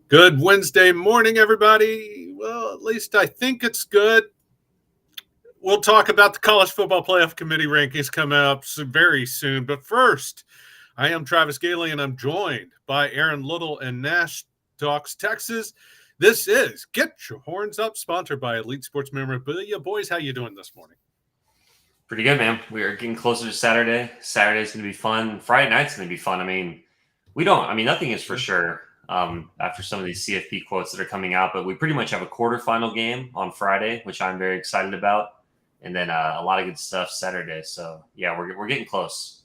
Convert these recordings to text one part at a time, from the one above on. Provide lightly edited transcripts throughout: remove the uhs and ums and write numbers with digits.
Good Wednesday morning, everybody. Well, at least I think it's good. We'll talk about the College Football Playoff Committee rankings coming up very soon. But first, I am Travis Gailey, and I'm joined by Aaron Little and Nash Talks Texas. This is Get Your Horns Up, sponsored by Elite Sports Memorabilia. Boys, how you doing this morning? Pretty good, man. We are getting closer to Saturday. Saturday's going to be fun. Friday night's going to be fun. Nothing is for sure after some of these CFP quotes that are coming out, but we pretty much have a quarterfinal game on Friday, which I'm very excited about, and then a lot of good stuff Saturday. So yeah, we're getting close.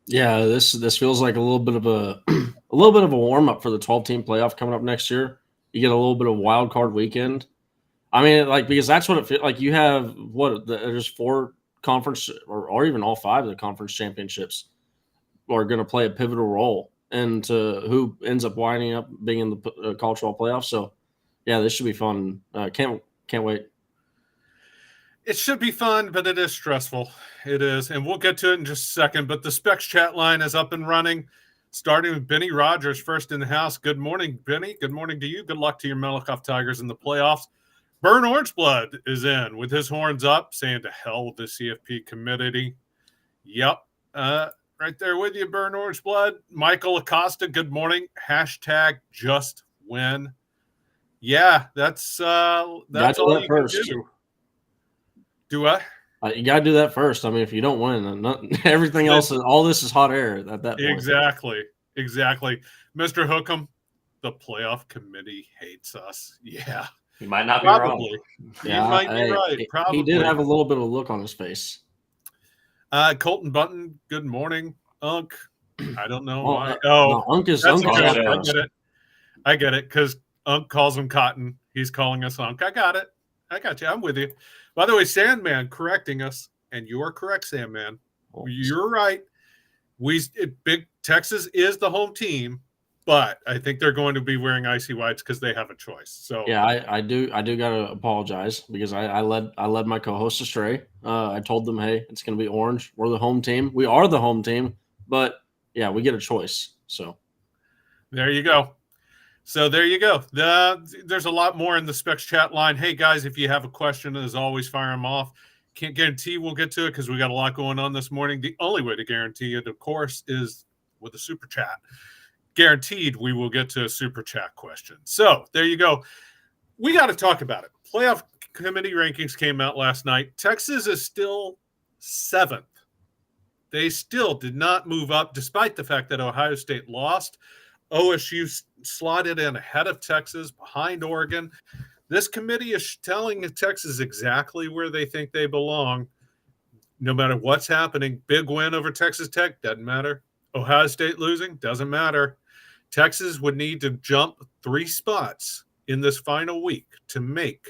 Yeah, this feels like a little bit of a warm up for the 12-team playoff coming up next year. You get a little bit of wild card weekend. I mean, because that's what it feels like. You have there's 4 conference or even all 5 of the conference championships are going to play a pivotal role into who ends up winding up being in the college football playoffs. So, yeah, this should be fun. Can't wait. It should be fun, but it is stressful. It is, and we'll get to it in just a second. But the Specs chat line is up and running, starting with Benny Rogers first in the house. Good morning, Benny. Good morning to you. Good luck to your Malakoff Tigers in the playoffs. Burn Orange Blood is in with his horns up, saying to hell with the CFP committee. Yep. Right there with you, Burn Orange Blood. Michael Acosta, good morning. #just win. Yeah, that's all you first. can do. Do I? You got to do that first. I mean, if you don't win, everything else, all this is hot air at that point. Exactly. Mr. Hookham, the playoff committee hates us. Yeah. He might not be Probably. wrong. Yeah, he might be right. Probably. He did have a little bit of a look on his face. Colton Button, good morning. Unk. I don't know why. Unk is Unk. I get it, because Unk calls him Cotton. He's calling us Unk. I got it. I got you. I'm with you. By the way, Sandman correcting us, and you are correct, Sandman. You're right. Big Texas is the home team, but I think they're going to be wearing icy whites because they have a choice. So yeah, I do gotta apologize because I led my co-host astray. I told them, hey, it's gonna be orange. We're the home team. We are the home team, but yeah, we get a choice. So there you go. There's a lot more in the Specs chat line. Hey, guys, if you have a question, as always, fire them off. Can't guarantee we'll get to it because we got a lot going on this morning. The only way to guarantee it, of course, is with a super chat. Guaranteed we will get to a super chat question. So there you go. We got to talk about it. Playoff committee rankings came out last night. Texas is still 7th. They still did not move up, despite the fact that Ohio State lost. OSU slotted in ahead of Texas, behind Oregon. This committee is telling Texas exactly where they think they belong. No matter what's happening, big win over Texas Tech, doesn't matter. Ohio State losing, doesn't matter. Texas would need to jump 3 spots in this final week to make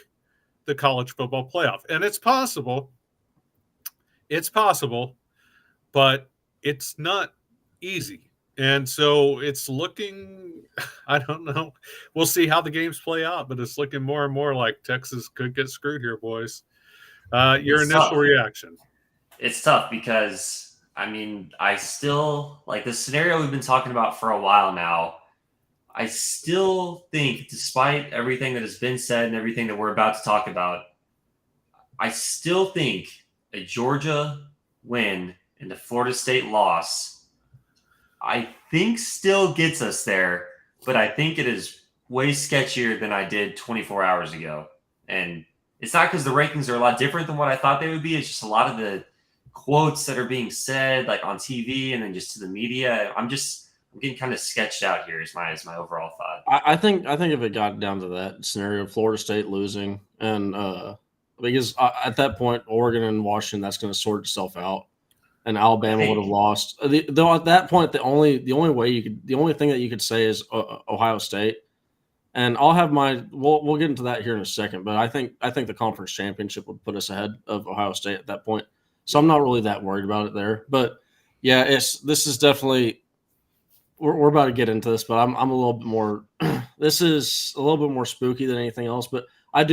the college football playoff. And it's possible. It's possible, but it's not easy. And so it's looking, I don't know. We'll see how the games play out, but it's looking more and more like Texas could get screwed here, boys. Your initial reaction? It's tough because, I still, like the scenario we've been talking about for a while now, I still think, despite everything that has been said and everything that we're about to talk about, I still think a Georgia win and a Florida State loss, I think still gets us there, but I think it is way sketchier than I did 24 hours ago. And it's not because the rankings are a lot different than what I thought they would be. It's just a lot of the quotes that are being said, like on TV and then just to the media. I'm getting kind of sketched out here is my overall thought. I think if it got down to that scenario, Florida State losing, and because at that point, Oregon and Washington, that's going to sort itself out. And Alabama would have lost. Though at that point, the only thing that you could say is Ohio State. And I'll have we'll get into that here in a second. But I think the conference championship would put us ahead of Ohio State at that point. So I'm not really that worried about it there. But yeah, this is definitely we're about to get into this. But I'm a little bit more. This is a little bit more spooky than anything else. But I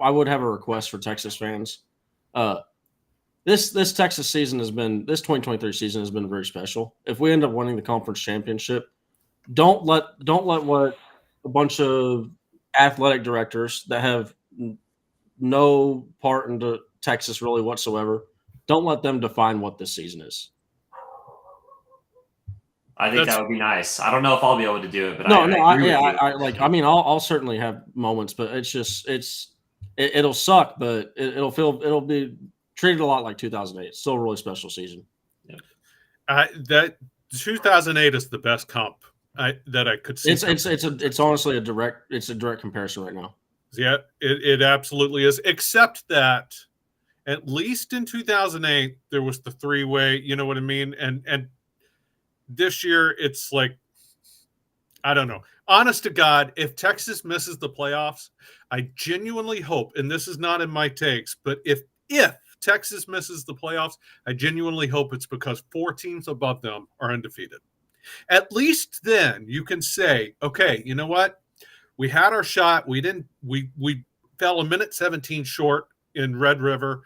would have a request for Texas fans. This Texas season this 2023 season has been very special. If we end up winning the conference championship, don't let what a bunch of athletic directors that have no part into Texas really whatsoever. Don't let them define what this season is. I think that would be nice. I don't know if I'll be able to do it, but I mean, I'll certainly have moments, but it'll suck, but it'll be treated a lot like 2008. It's still a really special season. That 2008 is the best comp that I could see. It's honestly a direct comparison right now. Yeah, it absolutely is. Except that at least in 2008 there was the three-way. You know what I mean? And this year it's like, I don't know. Honest to God, if Texas misses the playoffs, I genuinely hope, and this is not in my takes, but if Texas misses the playoffs, I genuinely hope it's because 4 teams above them are undefeated. At least then you can say, okay, you know what? We had our shot. We fell a minute 17 short in Red River.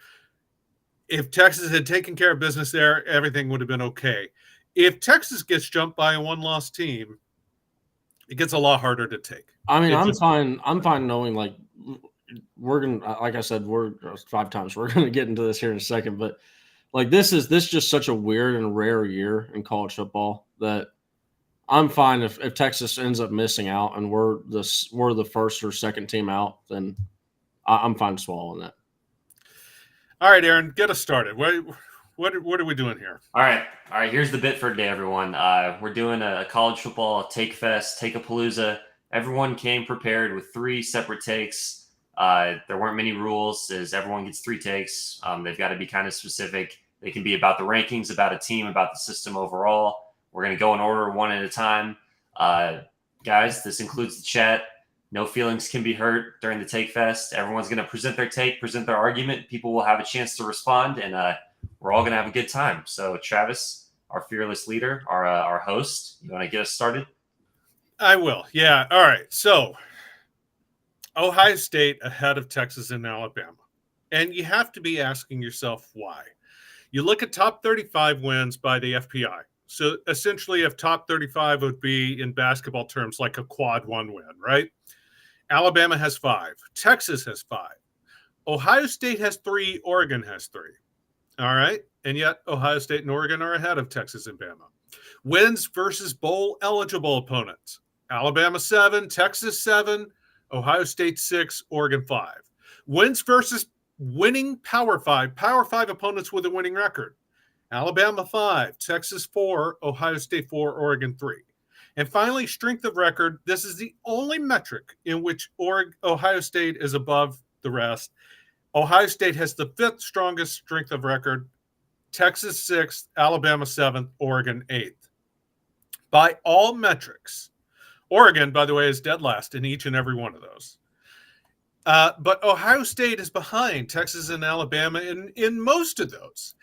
If Texas had taken care of business there, everything would have been okay. If Texas gets jumped by a one-loss team, it gets a lot harder to take. I mean, I'm fine knowing, like, we're gonna, like I said, we're 5 times. We're gonna get into this here in a second, but like this just such a weird and rare year in college football that I'm fine if Texas ends up missing out and we're the first or second team out, then I'm fine swallowing that. All right, Aaron, get us started. What are we doing here? All right. Here's the bit for today, everyone. We're doing a college football take fest, take-a-palooza. Everyone came prepared with 3 separate takes. There weren't many rules, as everyone gets 3 takes. They've got to be kind of specific. They can be about the rankings, about a team, about the system overall. We're going to go in order one at a time. Guys, this includes the chat. No feelings can be hurt during the take fest. Everyone's going to present their take, present their argument. People will have a chance to respond, and we're all going to have a good time. So, Travis, our fearless leader, our host, you want to get us started? I will. Yeah. All right. So, Ohio State ahead of Texas and Alabama. And you have to be asking yourself why. You look at top 35 wins by the FPI. So, essentially, if top 35 would be, in basketball terms, like a quad 1 win, right? Alabama has 5. Texas has 5. Ohio State has 3. Oregon has 3. All right. And yet Ohio State and Oregon are ahead of Texas and Bama. Wins versus bowl eligible opponents. Alabama 7, Texas 7, Ohio State 6, Oregon 5. Wins versus winning Power 5 opponents with a winning record. Alabama 5, Texas 4, Ohio State 4, Oregon 3. And finally, strength of record. This is the only metric in which Ohio State is above the rest. Ohio State has the 5th strongest strength of record, Texas 6th, Alabama 7th, Oregon 8th. By all metrics, Oregon, by the way, is dead last in each and every one of those. But Ohio State is behind Texas and Alabama in most of those.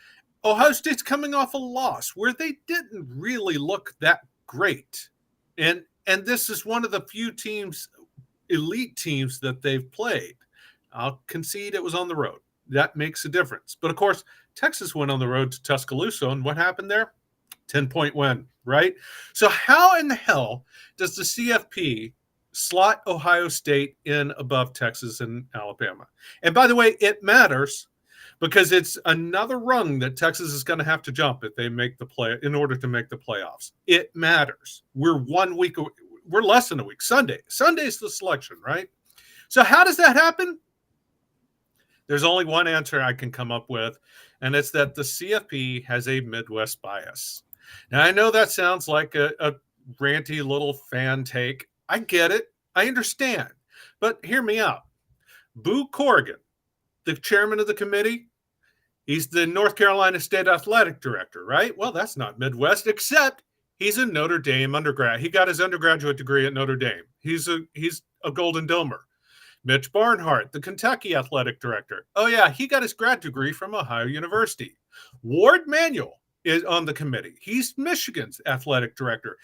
Ohio State's coming off a loss where they didn't really look that great. And this is one of the few teams, elite teams, that they've played. I'll concede it was on the road. That makes a difference. But, of course, Texas went on the road to Tuscaloosa, and what happened there? 10-point win, right? So how in the hell does the CFP slot Ohio State in above Texas and Alabama? And, by the way, it matters because it's another rung that Texas is going to have to jump if they make the play in order to make the playoffs. It matters. We're 1 week away. We're less than a week. Sunday's the selection, right? So how does that happen? There's only one answer I can come up with, and it's that the CFP has a Midwest bias. Now, I know that sounds like a ranty little fan take. I get it. I understand. But hear me out. Boo Corrigan, the chairman of the committee, he's the North Carolina State Athletic Director, right? Well, that's not Midwest, except he's a Notre Dame undergrad. He got his undergraduate degree at Notre Dame. He's a Golden Domer. Mitch Barnhart, the Kentucky Athletic Director. Oh, yeah, he got his grad degree from Ohio University. Ward Manuel is on the committee. He's Michigan's Athletic Director.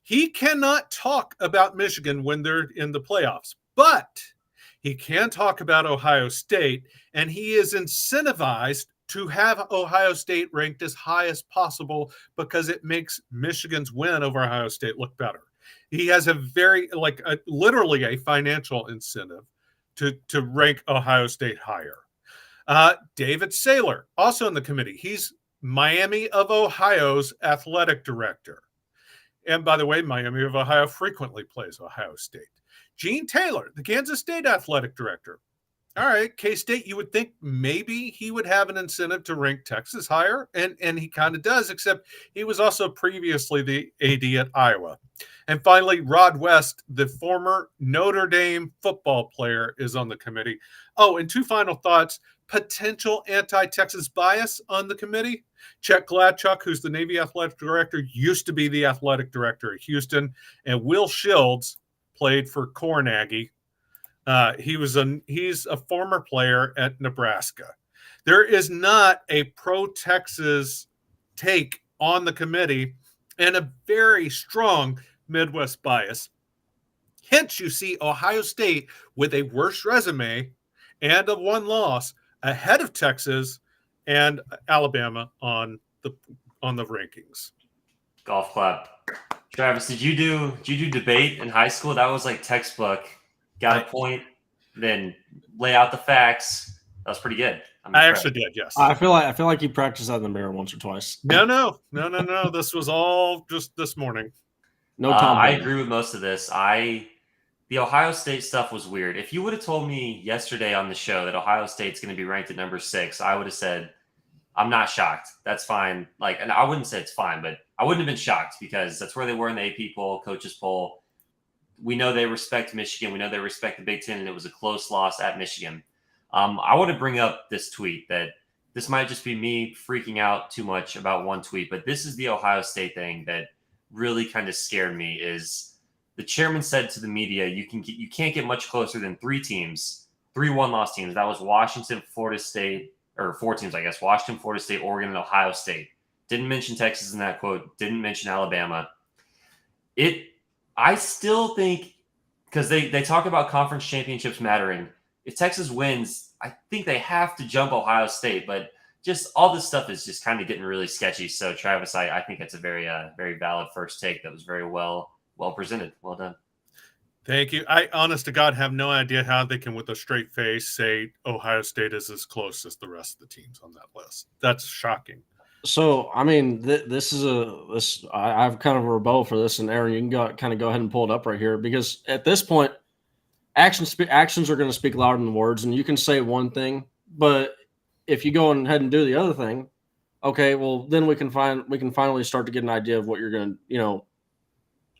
He cannot talk about Michigan when they're in the playoffs, but he can talk about Ohio State, and he is incentivized to have Ohio State ranked as high as possible because it makes Michigan's win over Ohio State look better. He has a literally a financial incentive to rank Ohio State higher. David Saylor, also in the committee. He's Miami of Ohio's athletic director. And by the way, Miami of Ohio frequently plays Ohio State. Gene Taylor, the Kansas State athletic director. All right, K-State, you would think maybe he would have an incentive to rank Texas higher, and he kind of does, except he was also previously the AD at Iowa. And finally, Rod West, the former Notre Dame football player, is on the committee. Oh, and two final thoughts. Potential anti-Texas bias on the committee. Chet Gladchuk, who's the Navy athletic director, used to be the athletic director at Houston, and Will Shields played for Cornaghy. He's a former player at Nebraska. There is not a pro-Texas take on the committee and a very strong Midwest bias. Hence, you see Ohio State with a worse resume and a one loss ahead of Texas and Alabama on the rankings. Golf clap. Travis, did you do debate in high school? That was like textbook. Got a point, then lay out the facts. That was pretty good. I actually did, yes. I feel like you practiced that in the mirror once or twice. No. This was all just this morning. No time. I agree with most of this. The Ohio State stuff was weird. If you would have told me yesterday on the show that Ohio State's going to be ranked at number 6, I would have said, I'm not shocked. That's fine. And I wouldn't say it's fine, but I wouldn't have been shocked because that's where they were in the AP poll, coaches poll. We know they respect Michigan. We know they respect the Big Ten, and it was a close loss at Michigan. I want to bring up this tweet that this might just be me freaking out too much about one tweet, but this is the Ohio State thing that really kind of scared me. Is the chairman said to the media, you can't get much closer than 3 one-loss teams. That was Washington, Florida State, or 4 teams, I guess. Washington, Florida State, Oregon, and Ohio State. Didn't mention Texas in that quote. Didn't mention Alabama. I still think, because they talk about conference championships mattering, if Texas wins, I think they have to jump Ohio State. But just all this stuff is just kind of getting really sketchy. So, Travis, I think it's a very very valid first take that was very well presented. Well done. Thank you. I, honest to God, have no idea how they can, with a straight face, say Ohio State is as close as the rest of the teams on that list. That's shocking. So, I mean, I have kind of a rebuttal for this, and Aaron, you can go ahead and pull it up right here, because at this point, actions are going to speak louder than words, and you can say one thing, but if you go ahead and do the other thing, okay, well, then we can finally start to get an idea of what you're going to,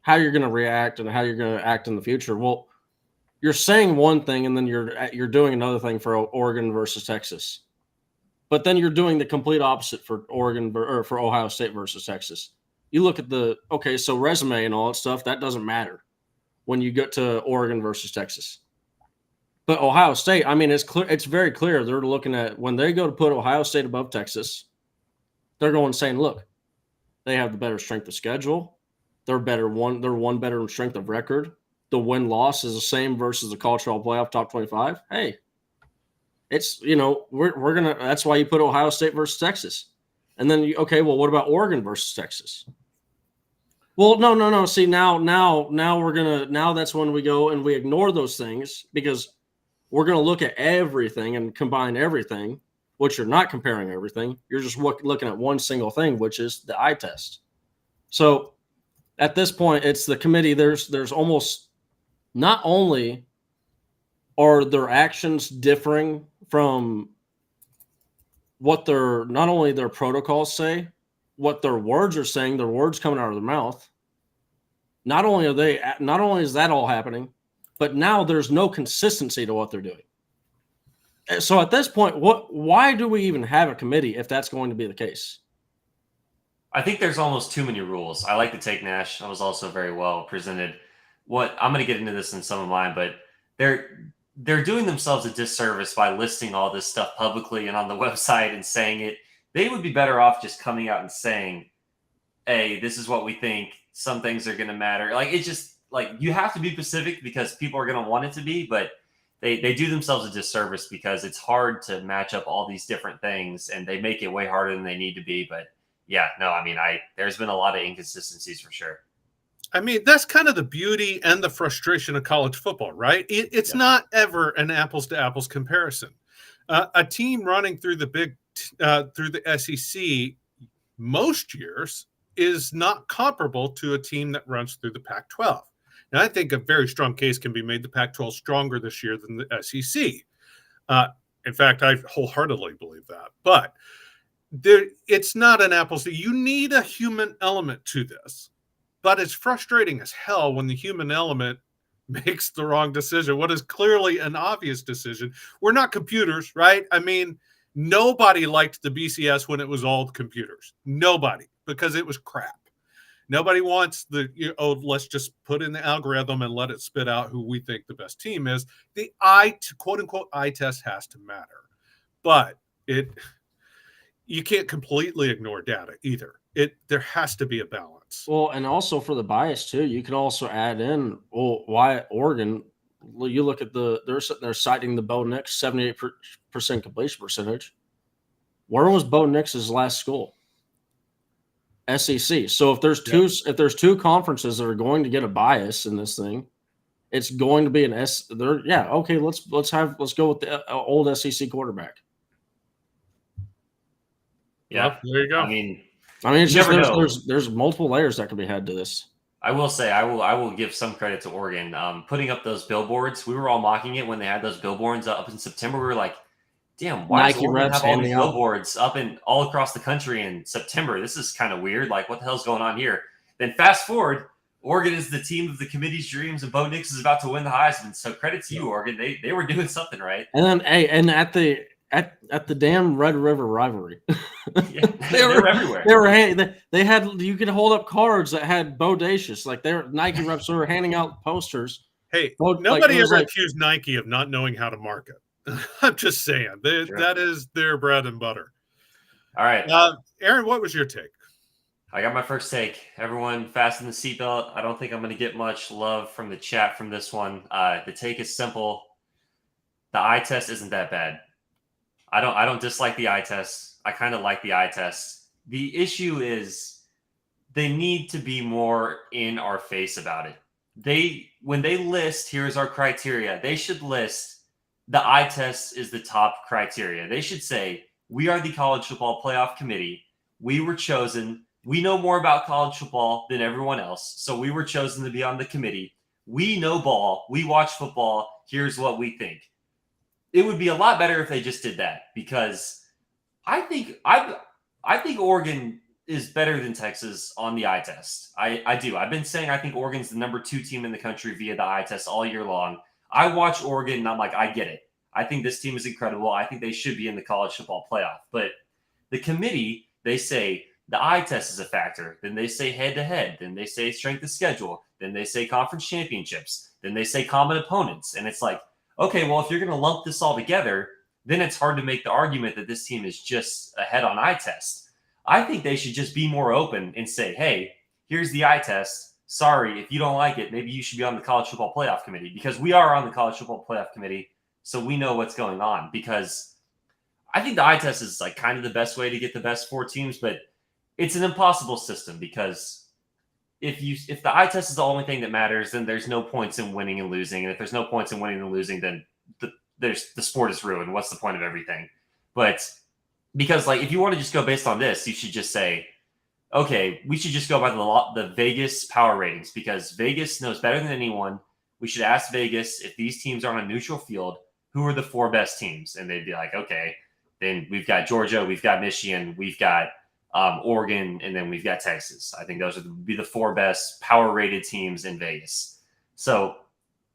how you're going to react and how you're going to act in the future. Well, you're saying one thing, and then you're doing another thing for Oregon versus Texas. But then you're doing the complete opposite for Oregon or for Ohio State versus Texas. You look at so resume and all that stuff, that doesn't matter when you get to Oregon versus Texas. But Ohio State, I mean, it's very clear. They're looking at, when they go to put Ohio State above Texas, they're going saying, look, they have the better strength of schedule. They're better in strength of record. The win-loss is the same versus the college football playoff top 25. Hey, it's, we're going to, that's why you put Ohio State versus Texas. And then, what about Oregon versus Texas? Well, no. See, now that's when we go and we ignore those things, because we're going to look at everything and combine everything, which you're not comparing everything. You're just looking at one single thing, which is the eye test. So at this point, it's the committee. There's almost, not only are their actions differing from what not only their protocols say, what their words are saying, their words coming out of their mouth. Not only is that all happening, but now there's no consistency to what they're doing. So at this point, why do we even have a committee if that's going to be the case? I think there's almost too many rules. I like the take, Nash. That was also very well presented. I'm going to get into this in some of mine, but they're doing themselves a disservice by listing all this stuff publicly and on the website and saying it. They would be better off just coming out and saying, hey, this is what we think. Some things are going to matter. It's just you have to be specific because people are going to want it to be, but they do themselves a disservice because it's hard to match up all these different things, and they make it way harder than they need to be. But yeah, no, I mean, there's been a lot of inconsistencies for sure. I mean, that's kind of the beauty and the frustration of college football, right? It's not ever an apples to apples comparison. A team running through through the SEC most years is not comparable to a team that runs through the Pac-12. Now, I think a very strong case can be made the Pac-12 stronger this year than the SEC. In fact, I wholeheartedly believe that. But it's not an apples. You need a human element to this. But it's frustrating as hell when the human element makes the wrong decision. What is clearly an obvious decision. We're not computers, right? I mean, nobody liked the BCS when it was all computers. Nobody, because it was crap. Nobody wants let's just put in the algorithm and let it spit out who we think the best team is. The quote unquote eye test has to matter, but you can't completely ignore data either. There has to be a balance. Well, and also for the bias too, you could also add in, why Oregon? Well, you look at they're citing the Bo Nix 78% completion percentage. Where was Bo Nix's last school? SEC. So if there's two conferences that are going to get a bias in this thing, it's going to be an S. Okay. Let's go with the old SEC quarterback. Yeah, well, there you go. I mean, it's just there's multiple layers that can be had to this. I will say I will give some credit to Oregon putting up those billboards. We were all mocking it when they had those billboards up in September. We were like, damn, why does Oregon have all these billboards up all across the country in September? This is kind of weird. Like, what the hell's going on here? Then fast forward, Oregon is the team of the committee's dreams, and Bo Nix is about to win the Heisman. So credit to you, Oregon. They were doing something right. And then, at the damn Red River rivalry, yeah, they were everywhere. They had, you could hold up cards that had Bodacious, like Nike reps were handing out posters. Hey, nobody ever accused Nike of not knowing how to market. I'm just saying that is their bread and butter. All right, Aaron, what was your take? I got my first take. Everyone fasten the seatbelt. I don't think I'm going to get much love from the chat from this one. The take is simple. The eye test isn't that bad. I don't dislike the eye test. I kind of like the eye test. The issue is they need to be more in our face about it. When they list, here's our criteria, they should list the eye test is the top criteria. They should say, we are the College Football Playoff Committee. We were chosen. We know more about college football than everyone else. So we were chosen to be on the committee. We know ball. We watch football. Here's what we think. It would be a lot better if they just did that, because I think Oregon is better than Texas on the eye test. I do. I've been saying I think Oregon's the number 2 team in the country via the eye test all year long. I watch Oregon and I'm like, I get it. I think this team is incredible. I think they should be in the college football playoff. But the committee, they say the eye test is a factor. Then they say head-to-head. Then they say strength of schedule. Then they say conference championships. Then they say common opponents. And it's like, okay, well, if you're going to lump this all together, then it's hard to make the argument that this team is just ahead on eye test. I think they should just be more open and say, hey, here's the eye test. Sorry, if you don't like it, maybe you should be on the College Football Playoff Committee, because we are on the College Football Playoff Committee, so we know what's going on. Because I think the eye test is like kind of the best way to get the best 4 teams, but it's an impossible system, because if the eye test is the only thing that matters, then there's no points in winning and losing. And if there's no points in winning and losing, then the sport is ruined. What's the point of everything? But because, like, if you want to just go based on this, you should just say, okay, we should just go by the Vegas power ratings, because Vegas knows better than anyone. We should ask Vegas, if these teams are on a neutral field, who are the 4 best teams? And they'd be like, okay, then we've got Georgia, we've got Michigan, we've got Oregon, and then we've got Texas. I think those would be the 4 best power rated teams in Vegas. So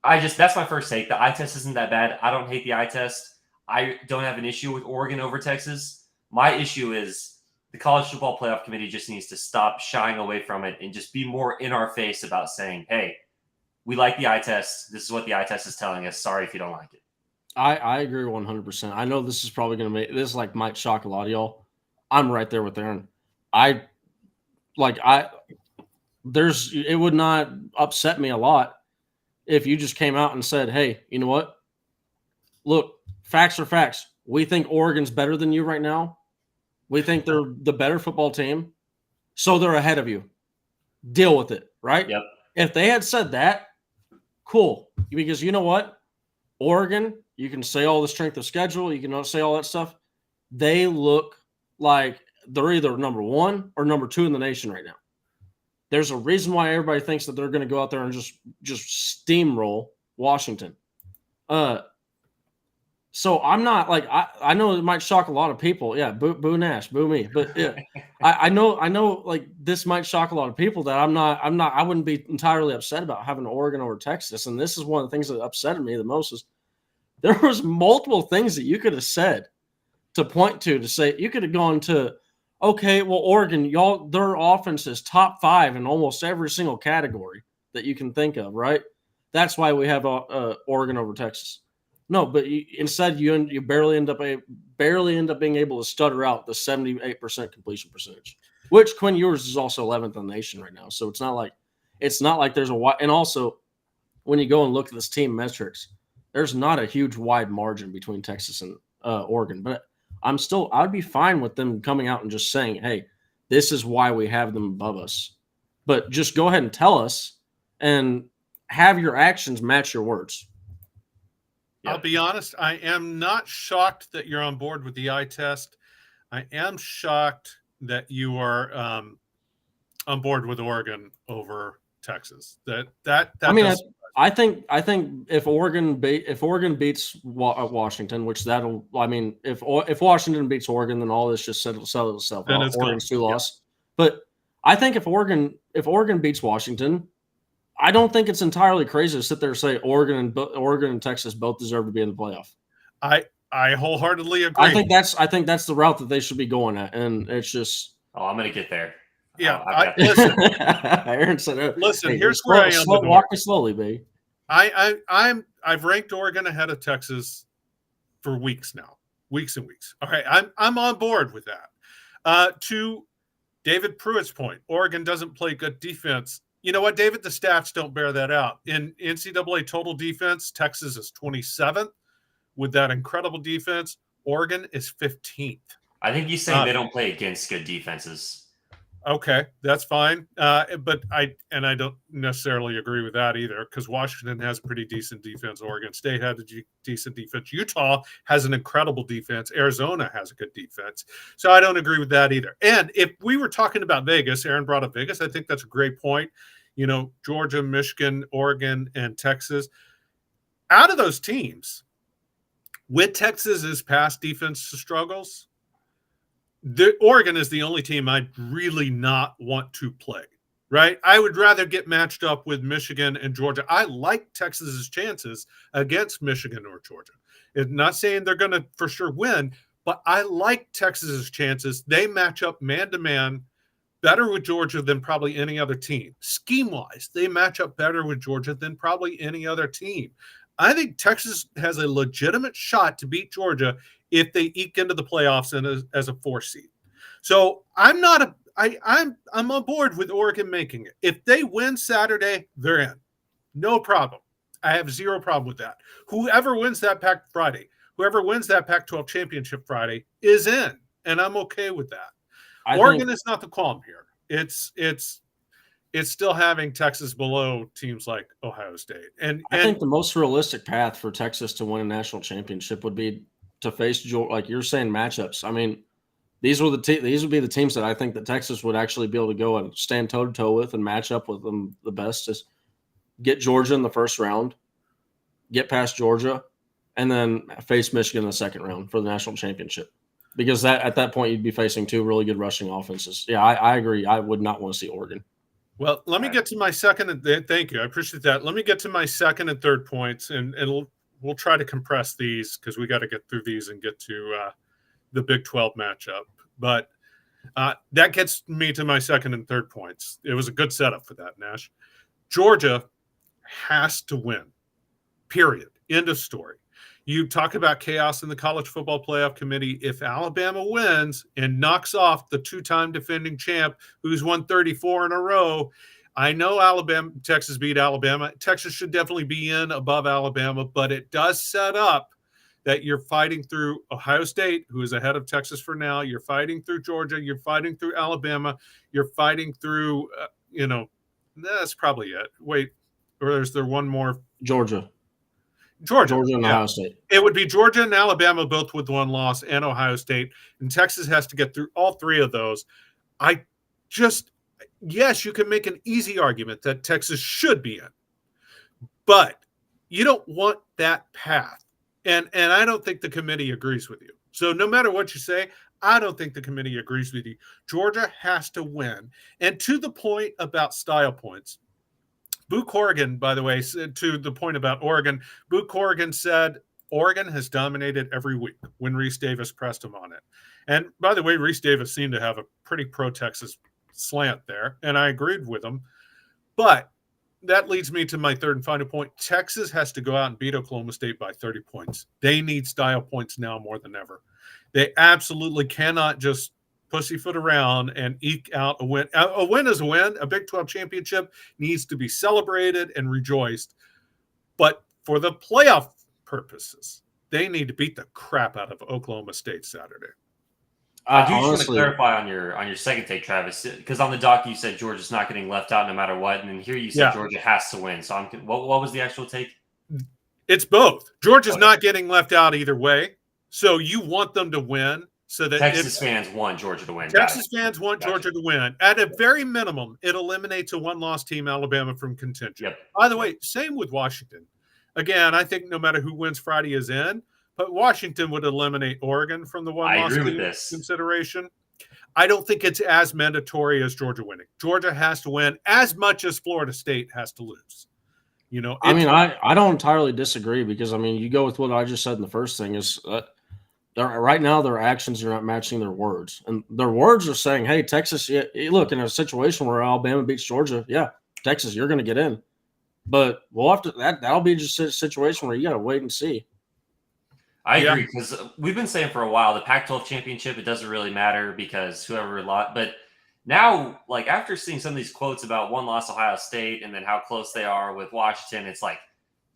that's my first take. The eye test isn't that bad. I don't hate the eye test. I don't have an issue with Oregon over Texas. My issue is the College Football Playoff Committee just needs to stop shying away from it and just be more in our face about saying, hey, we like the eye test. This is what the eye test is telling us. Sorry if you don't like it. I agree 100%. I know this is probably going to might shock a lot of y'all. I'm right there with Aaron. It would not upset me a lot if you just came out and said, hey, you know what? Look, facts are facts. We think Oregon's better than you right now. We think they're the better football team, so they're ahead of you. Deal with it, right? Yep. If they had said that, cool. Because you know what? Oregon, you can say all the strength of schedule, you can say all that stuff. They look like they're either number 1 or number 2 in the nation right now. There's a reason why everybody thinks that they're going to go out there and just steamroll Washington. So I'm not like I know it might shock a lot of people. Yeah, boo Nash, boo me. But yeah, I know like this might shock a lot of people that I wouldn't be entirely upset about having Oregon over Texas. And this is one of the things that upset me the most is there was multiple things that you could have said to point to say you could have gone to, okay, well, Oregon, their offense is top 5 in almost every single category that you can think of, right? That's why we have Oregon over Texas. No, but instead you barely end up being able to stutter out the 78% completion percentage, which Quinn Ewers is also 11th in the nation right now. So it's not like there's a wide. And also, when you go and look at this team metrics, there's not a huge wide margin between Texas and Oregon. But I'd be fine with them coming out and just saying, hey, this is why we have them above us. But just go ahead and tell us and have your actions match your words. I'll be honest, I am not shocked that you're on board with the eye test. I am shocked that you are on board with Oregon over Texas. I think if Oregon beats Washington, which if Washington beats Oregon, then all this just settles itself out. Oregon's 2 loss. But I think if Oregon beats Washington, I don't think it's entirely crazy to sit there and say Oregon and Texas both deserve to be in the playoff. I wholeheartedly agree. I think that's the route that they should be going at, and it's just. Oh, I'm going to get there. Yeah, listen. Aaron said, "Listen, hey, here's where I am. Walk me slowly, baby." I've ranked Oregon ahead of Texas for weeks now, weeks and weeks. Okay, I'm on board with that. To David Pruitt's point, Oregon doesn't play good defense. You know what, David? The stats don't bear that out. In NCAA total defense, Texas is 27th with that incredible defense. Oregon is 15th. I think you say they don't play against good defenses. Okay, that's fine. But I don't necessarily agree with that either because Washington has a pretty decent defense. Oregon State had a decent defense. Utah has an incredible defense. Arizona has a good defense. So I don't agree with that either. And if we were talking about Vegas, Aaron brought up Vegas. I think that's a great point. You know, Georgia, Michigan, Oregon, and Texas. Out of those teams, with Texas's past defense struggles, Oregon is the only team I'd really not want to play, right? I would rather get matched up with Michigan and Georgia. I like Texas's chances against Michigan or Georgia. It's not saying they're going to for sure win, but I like Texas's chances. They match up man-to-man better with Georgia than probably any other team. Scheme-wise, they match up better with Georgia than probably any other team. I think Texas has a legitimate shot to beat Georgia if they eke into the playoffs and as a 4 seed. So I'm on board with Oregon making it. If they win Saturday, they're in. No problem. I have zero problem with that. Whoever wins that Pac-12 championship Friday is in, and I'm okay with that. Oregon is not the qualm here. It's still having Texas below teams like Ohio State. And I think the most realistic path for Texas to win a national championship would be to face, like you're saying, matchups. I mean, these would be the teams that I think that Texas would actually be able to go and stand toe-to-toe with and match up with them the best. Is get Georgia in the first round, get past Georgia, and then face Michigan in the second round for the national championship. Because at that point, you'd be facing 2 really good rushing offenses. Yeah, I agree. I would not want to see Oregon. Well, let me get to my second and thank you. I appreciate that. Let me get to my second and third points, and we'll try to compress these because we got to get through these and get to the Big 12 matchup. But that gets me to my second and third points. It was a good setup for that, Nash. Georgia has to win, period. End of story. You talk about chaos in the college football playoff committee. If Alabama wins and knocks off the 2-time defending champ who's won 34 in a row, I know Texas beat Alabama. Texas should definitely be in above Alabama, but it does set up that you're fighting through Ohio State, who is ahead of Texas for now. You're fighting through Georgia. You're fighting through Alabama. You're fighting through, That's probably it. Wait, or is there one more? Georgia Georgia and Ohio State. It would be Georgia and Alabama both with one loss, and Ohio State, and Texas has to get through all three of those. Yes, you can make an easy argument that Texas should be in, but you don't want that path. And I don't think the committee agrees with you. So no matter what you say, I don't think the committee agrees with you. Georgia has to win. And to the point about style points, Boo Corrigan, by the way, said to the point about Oregon, Boo Corrigan said Oregon has dominated every week when Reese Davis pressed him on it. And by the way, Reese Davis seemed to have a pretty pro-Texas slant there, and I agreed with him. But that leads me to my third and final point. Texas has to go out and beat Oklahoma State by 30 points. They need style points now more than ever. They absolutely cannot just pussyfoot around and eke out a win. A win is a win. A Big 12 championship needs to be celebrated and rejoiced. But for the playoff purposes, they need to beat the crap out of Oklahoma State Saturday. I do just want to clarify on your second take, Travis, because on the doc you said Georgia's not getting left out no matter what, and then here you said Georgia has to win. So what was the actual take? It's both. Georgia's not getting left out either way, so you want them to win. So that Texas fans want Georgia to win. Texas fans want Georgia to win. At a very minimum, it eliminates a one-loss team, Alabama, from contention. Yep. By the way, same with Washington. Again, I think no matter who wins Friday is in. But Washington would eliminate Oregon from the one-loss consideration. I don't think it's as mandatory as Georgia winning. Georgia has to win as much as Florida State has to lose. You know, I don't entirely disagree because, you go with what I just said in the first thing is right now their actions are not matching their words. And their words are saying, hey, Texas, look, in a situation where Alabama beats Georgia, Texas, you're going to get in. But we'll have to that'll be just a situation where you got to wait and see. I agree because we've been saying for a while the Pac-12 championship, it doesn't really matter because whoever lost. But now, like after seeing some of these quotes about one loss Ohio State and then how close they are with Washington, it's like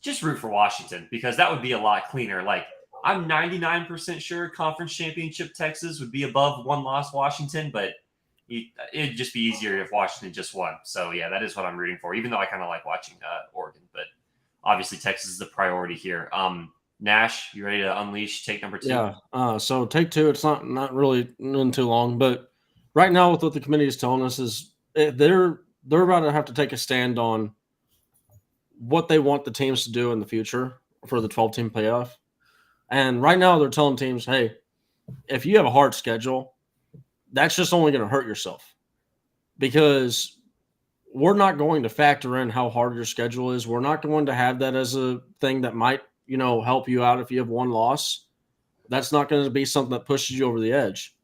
just root for Washington because that would be a lot cleaner. Like I'm 99% sure conference championship Texas would be above one loss Washington, but it'd just be easier if Washington just won. So yeah, that is what I'm rooting for. Even though I kind of like watching Oregon, but obviously Texas is the priority here. Nash, you ready to unleash take number 2? Yeah. So take 2, it's not really in too long, but right now with what the committee is telling us is they're about to have to take a stand on what they want the teams to do in the future for the 12-team playoff. And right now they're telling teams, hey, if you have a hard schedule, that's just only going to hurt yourself because we're not going to factor in how hard your schedule is. We're not going to have that as a thing that might help you out if you have one loss. That's not going to be something that pushes you over the edge.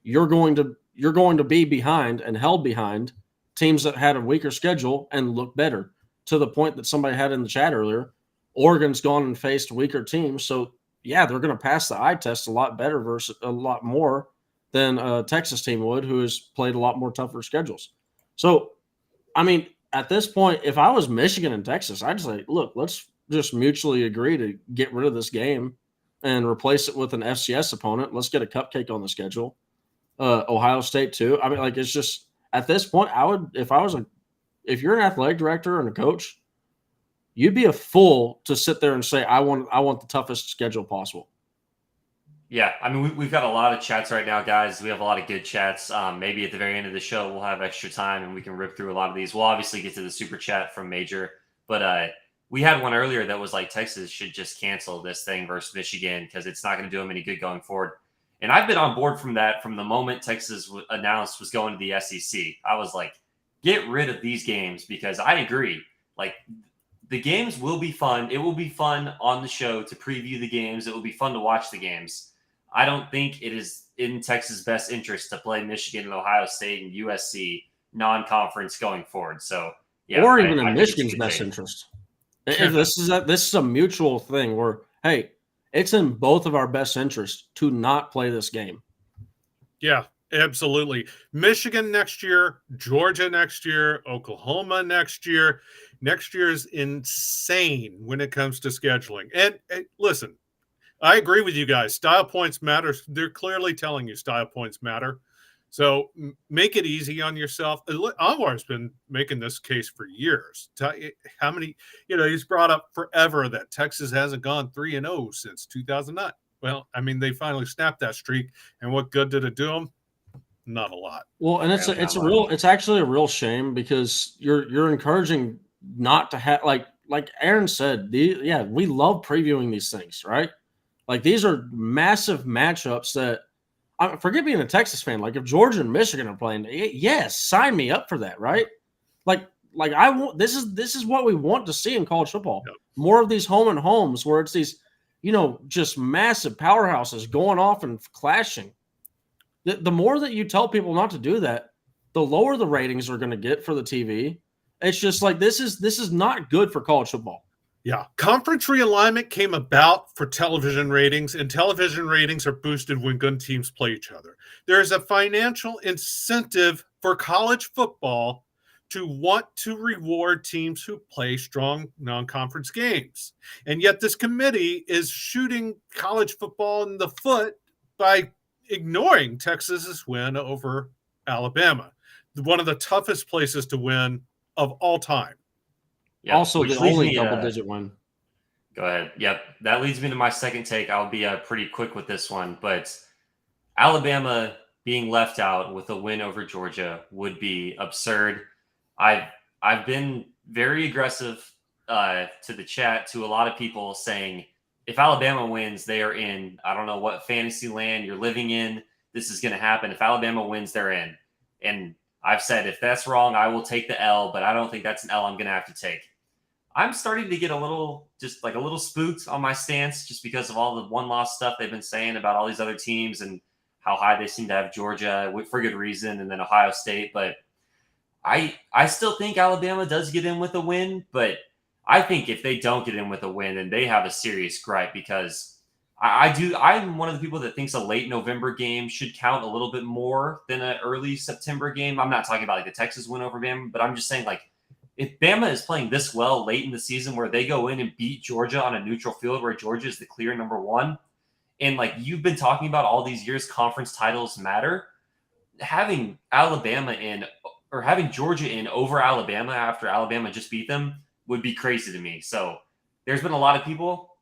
You're going to be behind and held behind teams that had a weaker schedule and look better. To the point that somebody had in the chat earlier, Oregon's gone and faced weaker teams. So they're going to pass the eye test a lot better versus a lot more than a Texas team would, who has played a lot more tougher schedules. So, at this point, if I was Michigan and Texas, I'd say, look, let's just mutually agree to get rid of this game and replace it with an FCS opponent. Let's get a cupcake on the schedule. Ohio State too. It's just at this point, if you're an athletic director and a coach, you'd be a fool to sit there and say, I want the toughest schedule possible. Yeah. We've got a lot of chats right now, guys. We have a lot of good chats. Maybe at the very end of the show, we'll have extra time and we can rip through a lot of these. We'll obviously get to the super chat from Major, but, we had one earlier that was like Texas should just cancel this thing versus Michigan because it's not going to do them any good going forward. And I've been on board from that from the moment Texas announced was going to the SEC. I was like, get rid of these games because I agree. Like the games will be fun. It will be fun on the show to preview the games. It will be fun to watch the games. I don't think it is in Texas' best interest to play Michigan and Ohio State and USC non-conference going forward. So yeah, or even in Michigan's best interest. This is a mutual thing where, hey, it's in both of our best interests to not play this game. Yeah, absolutely. Michigan next year, Georgia next year, Oklahoma next year. Next year is insane when it comes to scheduling. And listen, I agree with you guys. Style points matter. They're clearly telling you style points matter. So make it easy on yourself. Anwar's been making this case for years. How many, he's brought up forever that Texas hasn't gone 3-0 since 2009. Well, I mean, they finally snapped that streak, and what good did it do them? Not a lot. Well, and it's actually a real shame because you're encouraging not to have like Aaron said, we love previewing these things, right? Like these are massive matchups that forget being a Texas fan. Like if Georgia and Michigan are playing, yes, sign me up for that, right? Like I want this is what we want to see in college football. Yep. More of these home and homes where it's these, just massive powerhouses going off and clashing. The more that you tell people not to do that, the lower the ratings are going to get for the TV. It's just like this is not good for college football. Yeah. Conference realignment came about for television ratings, and television ratings are boosted when good teams play each other. There's a financial incentive for college football to want to reward teams who play strong non-conference games. And yet this committee is shooting college football in the foot by ignoring Texas's win over Alabama, one of the toughest places to win of all time. Yep. Also, the only double-digit win. Go ahead. Yep. That leads me to my second take. I'll be pretty quick with this one, but Alabama being left out with a win over Georgia would be absurd. I've been very aggressive to the chat, to a lot of people saying, if Alabama wins, they are in. I don't know what fantasy land you're living in. This is going to happen. If Alabama wins, they're in. And I've said, if that's wrong, I will take the L, but I don't think that's an L I'm going to have to take. I'm starting to get a little spooked on my stance just because of all the one-loss stuff they've been saying about all these other teams and how high they seem to have Georgia for good reason, and then Ohio State. But I still think Alabama does get in with a win, but I think if they don't get in with a win, then they have a serious gripe, because I'm one of the people that thinks a late November game should count a little bit more than an early September game. I'm not talking about like the Texas win over Bama, but I'm just saying, like, if Bama is playing this well late in the season where they go in and beat Georgia on a neutral field where Georgia is the clear number one, and like you've been talking about all these years, conference titles matter, having Alabama in or having Georgia in over Alabama after Alabama just beat them would be crazy to me. So there's been a lot of people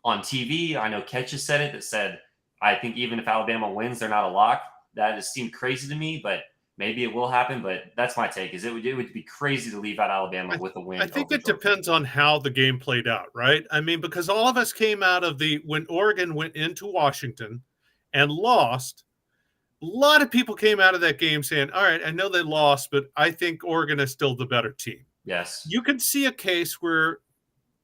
on TV, I know Ketch has said it, that said, I think even if Alabama wins, they're not a lock. That has seemed crazy to me, but maybe it will happen. But that's my take, is it would be crazy to leave out Alabama with a win. I think it depends on how the game played out, right? I mean, because all of us came out of when Oregon went into Washington and lost, a lot of people came out of that game saying, all right, I know they lost, but I think Oregon is still the better team. Yes. You can see a case where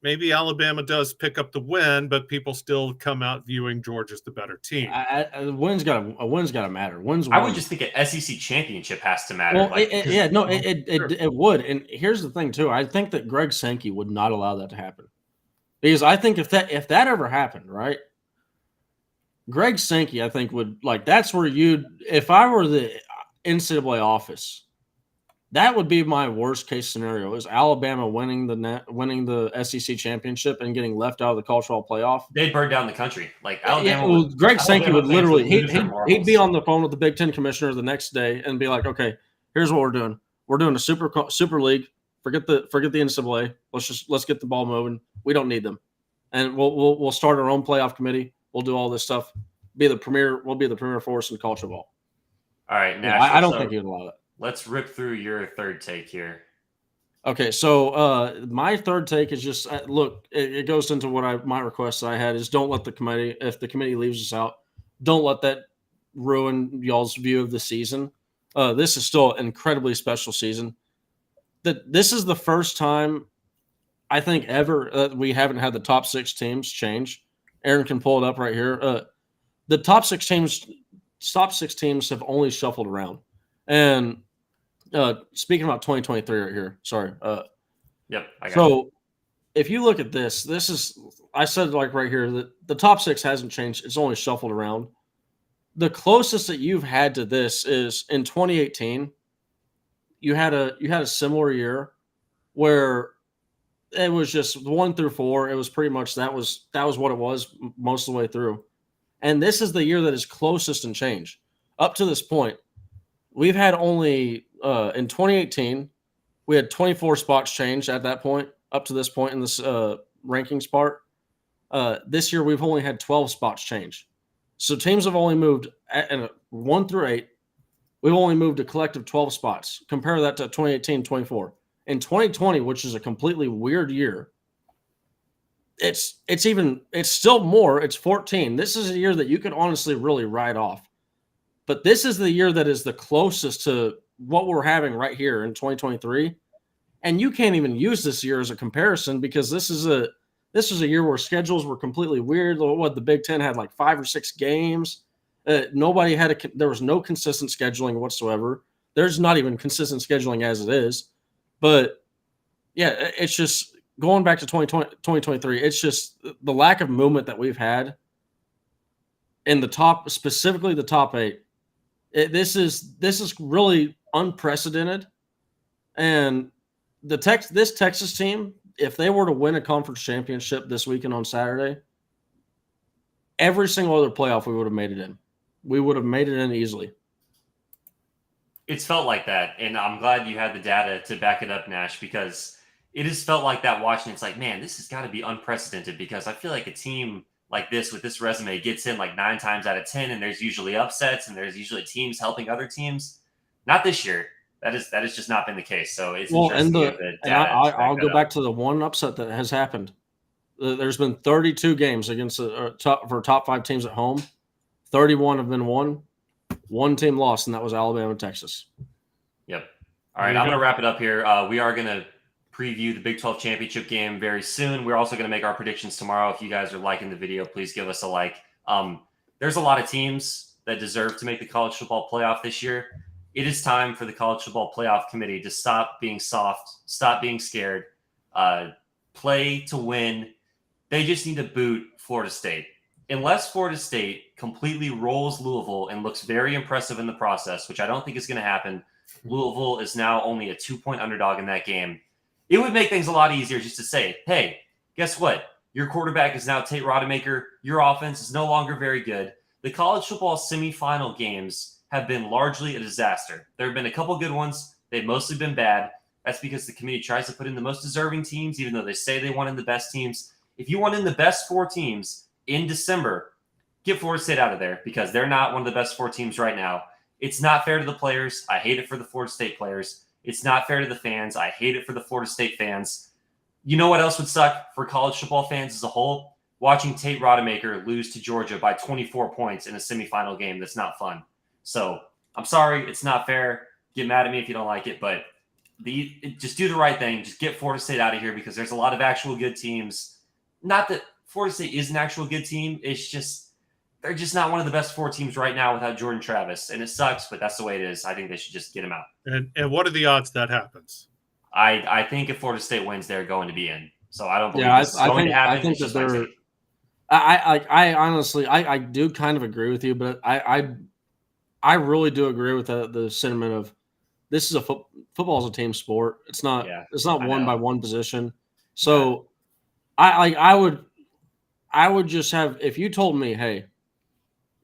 maybe Alabama does pick up the win, but people still come out viewing Georgia as the better team. A win's got to matter. I would just think an SEC championship has to matter. Well, it would. And here's the thing too. I think that Greg Sankey would not allow that to happen, because I think if that ever happened, right? Greg Sankey, I think, would, like, that's where if I were the NCAA office, that would be my worst case scenario, is Alabama winning the SEC championship and getting left out of the college football playoff. They'd burn down the country. Like Alabama. Greg Sankey would literally he'd be on the phone with the Big Ten commissioner the next day and be like, okay, here's what we're doing. We're doing a super league. Forget the NCAA. Let's get the ball moving. We don't need them, and we'll start our own playoff committee. We'll do all this stuff. We'll be the premier force in college football. All right, Nash, I don't think he'd allow that. Let's rip through your third take here. Okay, so my third take is just look. It goes into what my request I had is, don't let the committee, if the committee leaves us out, don't let that ruin y'all's view of the season. This is still an incredibly special season. This is the first time I think ever we haven't had the top 6 teams change. Aaron can pull it up right here. The top 6 teams have only shuffled around. And speaking about 2023 right here, sorry. Yep. So if you look at this is, I said like right here that the top 6 hasn't changed. It's only shuffled around. The closest that you've had to this is in 2018. You had a similar year where it was just 1 through 4. It was pretty much that was what it was most of the way through. And this is the year that is closest in change. Up to this point, we've had only in 2018 we had 24 spots changed at that point up to this point in this rankings part. This year we've only had 12 spots change. So teams have only moved 1 through 8. We've only moved a collective 12 spots. Compare that to 2018, 24. In 2020, which is a completely weird year, it's still more. It's 14. This is a year that you could honestly really write off. But this is the year that is the closest to what we're having right here in 2023. And you can't even use this year as a comparison because this is a year where schedules were completely weird. What the Big Ten had like 5 or 6 games. Nobody had there was no consistent scheduling whatsoever. There's not even consistent scheduling as it is. But yeah, it's just going back to 2023. It's just the lack of movement that we've had in the top, specifically the top 8. This is really unprecedented. And this Texas team, if they were to win a conference championship this weekend on Saturday, every single other playoff we would have made it in. We would have made it in easily. It's felt like that, and I'm glad you had the data to back it up, Nash, because it has felt like that watching. It's like, man, this has got to be unprecedented because I feel like a team like this with this resume gets in like 9 times out of 10, and there's usually upsets, and there's usually teams helping other teams. Not this year. That has just not been the case. So it's interesting. I'll go back to the one upset that has happened. There's been 32 games against for top 5 teams at home. 31 have been won. 1 team lost, and that was Alabama, Texas. Yep. All right, I'm going to wrap it up here. We are going to preview the Big 12 championship game very soon. We're also going to make our predictions tomorrow. If you guys are liking the video, please give us a like. There's a lot of teams that deserve to make the college football playoff this year. It is time for the college football playoff committee to stop being soft, stop being scared, play to win. They just need to boot Florida State. Unless Florida State completely rolls Louisville and looks very impressive in the process, which I don't think is going to happen, Louisville is now only a 2-point underdog in that game. It would make things a lot easier just to say, hey, guess what? Your quarterback is now Tate Rodemaker. Your offense is no longer very good. The college football semifinal games have been largely a disaster. There have been a couple good ones. They've mostly been bad. That's because the committee tries to put in the most deserving teams, even though they say they want in the best teams. If you want in the best 4 teams in December, get Florida State out of there because they're not one of the best 4 teams right now. It's not fair to the players. I hate it for the Florida State players. It's not fair to the fans. I hate it for the Florida State fans. You know what else would suck for college football fans as a whole? Watching Tate Rodemaker lose to Georgia by 24 points in a semifinal game that's not fun. So I'm sorry, it's not fair. Get mad at me if you don't like it, but just do the right thing. Just get Florida State out of here because there's a lot of actual good teams. Not that Florida State is an actual good team. It's just they're just not one of the best 4 teams right now without Jordan Travis, and it sucks, but that's the way it is. I think they should just get him out. And what are the odds that happens? I think if Florida State wins, they're going to be in. So I don't believe this is going to happen. I think that they're. I honestly do kind of agree with you, but I really do agree with the sentiment of this is football is a team sport. It's not won by one position. So I would just have, if you told me, hey,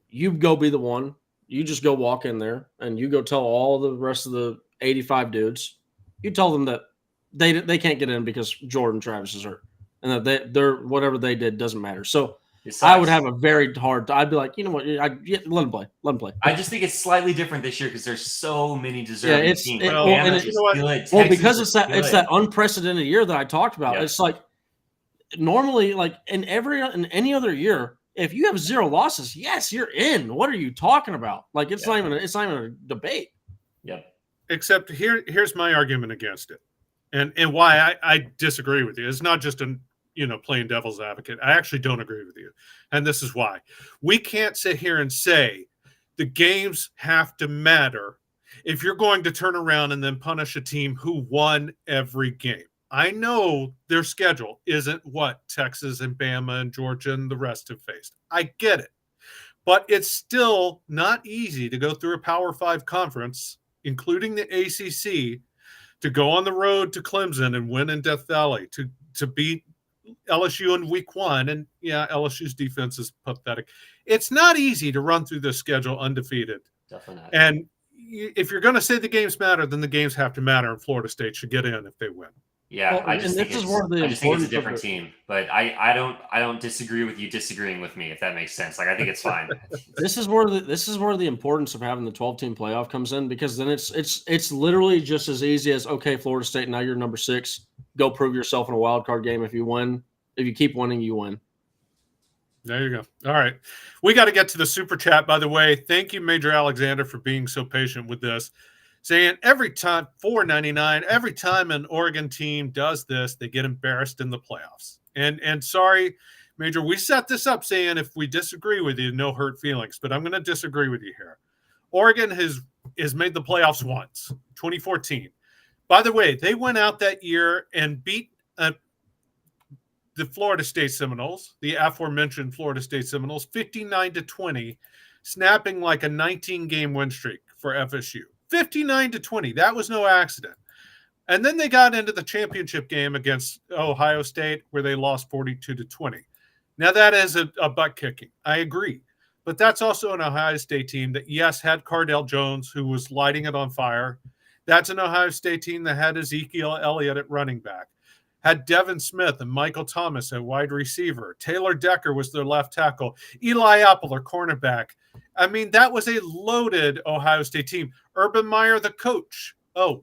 you go be the one, you just go walk in there and you go tell all the rest of the 85 dudes, you tell them that they can't get in because Jordan Travis is hurt and that they're whatever they did doesn't matter. So I would have a very hard. I'd be like, you know what? Let them play. Let them play. I just think it's slightly different this year because there's so many deserving teams. Because it's that unprecedented year that I talked about. Yep. It's like normally, like in any other year, if you have 0 losses, yes, you're in. What are you talking about? Like it's not even a debate. Yep. Except here's my argument against it, and why I disagree with you. It's not just playing devil's advocate. I actually don't agree with you. And this is why. We can't sit here and say the games have to matter if you're going to turn around and then punish a team who won every game. I know their schedule isn't what Texas and Bama and Georgia and the rest have faced. I get it. But it's still not easy to go through a Power 5 conference, including the ACC, to go on the road to Clemson and win in Death Valley, to beat LSU in week 1, and LSU's defense is pathetic. It's not easy to run through this schedule undefeated. Definitely not. And if you're going to say the games matter, then the games have to matter, and Florida State should get in if they win. Yeah, Well, I just think it's a different importance of team. But I don't disagree with you disagreeing with me, if that makes sense. Like I think it's fine. This is where the importance of having the 12-team playoff comes in, because then it's literally just as easy as, okay, Florida State, now you're number 6. Go prove yourself in a wild card game. If you win, if you keep winning, you win. There you go. All right. We got to get to the super chat, by the way. Thank you, Major Alexander, for being so patient with this. Saying every time, $4.99, every time an Oregon team does this, they get embarrassed in the playoffs. And sorry, Major, we set this up saying if we disagree with you, no hurt feelings, but I'm going to disagree with you here. Oregon has made the playoffs once, 2014. By the way, they went out that year and beat the Florida State Seminoles, the aforementioned Florida State Seminoles, 59-20, snapping like a 19-game win streak for FSU. 59-20. That was no accident. And then they got into the championship game against Ohio State, where they lost 42-20. Now that is a butt kicking. I agree. But that's also an Ohio State team that, yes, had Cardell Jones, who was lighting it on fire. That's an Ohio State team that had Ezekiel Elliott at running back, had Devin Smith and Michael Thomas at wide receiver. Taylor Decker was their left tackle. Eli Apple, their cornerback. I mean, that was a loaded Ohio State team. Urban Meyer, the coach.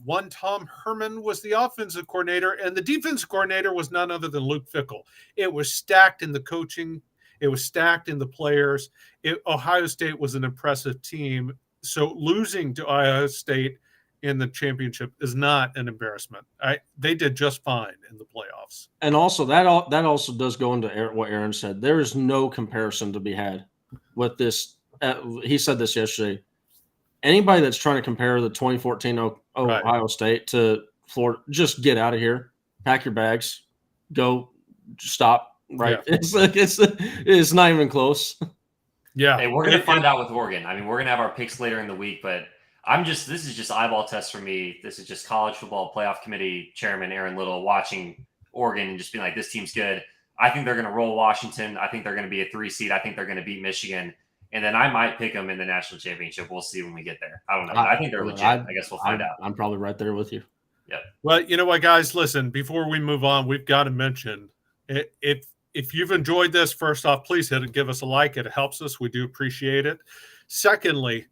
One Tom Herman was the offensive coordinator, and the defensive coordinator was none other than Luke Fickell. It was stacked in the coaching. It was stacked in the players. Ohio State was an impressive team. So losing to Ohio State in the championship is not an embarrassment. They did just fine in the playoffs. And also that also does go into what Aaron said. There is no comparison to be had with this. He said this yesterday. Anybody that's trying to compare the 2014 Ohio State to Florida, just get out of here. Pack your bags. Go. Stop. Right. Yeah. It's not even close. Yeah. Hey, we're going to find out with Oregon. I mean, we're going to have our picks later in the week, but this is just eyeball test for me. This is just college football playoff committee chairman Aaron Little watching Oregon and just being like, this team's good. I think they're going to roll Washington. I think they're going to be a 3 seed. I think they're going to beat Michigan. And then I might pick them in the national championship. We'll see when we get there. I don't know. I think they're legit. I guess we'll find out. I'm probably right there with you. Yep. Well, you know what, guys? Listen, before we move on, we've got to mention if you've enjoyed this, first off, please hit and give us a like. It helps us. We do appreciate it. Secondly,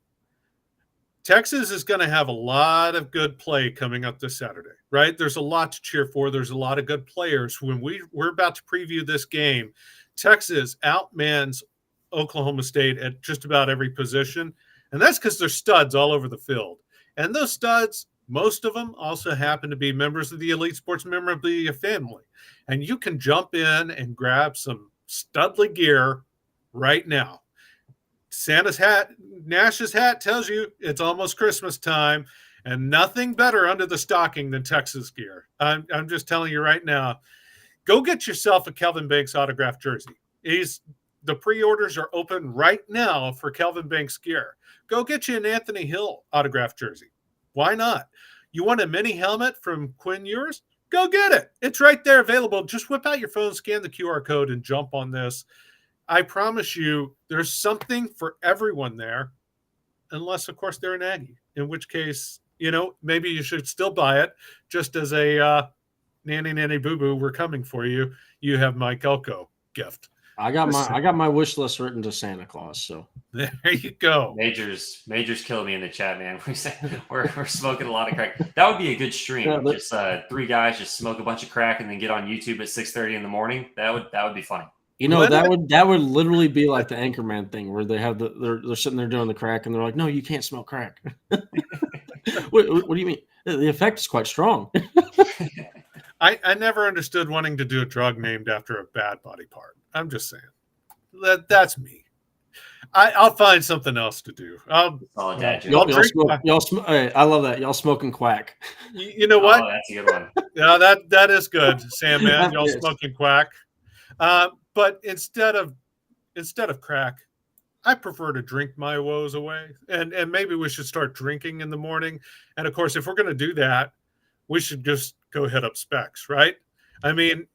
Texas is going to have a lot of good play coming up this Saturday, right? There's a lot to cheer for. There's a lot of good players. When we're about to preview this game, Texas outmans Oklahoma State at just about every position. And that's because there's studs all over the field. And those studs, most of them also happen to be members of the Elite Sports Memorabilia family. And you can jump in and grab some studly gear right now. Santa's hat, Nash's hat tells you it's almost Christmas time, and nothing better under the stocking than Texas gear. I'm just telling you right now, go get yourself a Kelvin Banks autographed jersey. The pre-orders are open right now for Kelvin Banks gear. Go get you an Anthony Hill autographed jersey. Why not? You want a mini helmet from Quinn Ewers? Go get it. It's right there available. Just whip out your phone, scan the QR code, and jump on this. I promise you there's something for everyone there, unless, of course, they're an Aggie, in which case, maybe you should still buy it just as a nanny boo-boo, we're coming for you. You have my Elko gift. I got my wish list written to Santa Claus. So there you go. Majors killing me in the chat, man. We're smoking a lot of crack. That would be a good stream. Yeah, just 3 guys just smoke a bunch of crack and then get on YouTube at 6:30 in the morning. That would be funny. That would literally be like the Anchorman thing where they have they're sitting there doing the crack and they're like, no, you can't smell crack. what do you mean? The effect is quite strong. I never understood wanting to do a drug named after a bad body part. I'm just saying that's me. I'll find something else to do. I love that. Y'all smoking quack. You know what? Oh, that's a good one. Yeah, that is good, Sam, man. Y'all smoking quack. But instead of crack, I prefer to drink my woes away. And maybe we should start drinking in the morning. And of course, if we're going to do that, we should just go hit up Specs, right? I mean,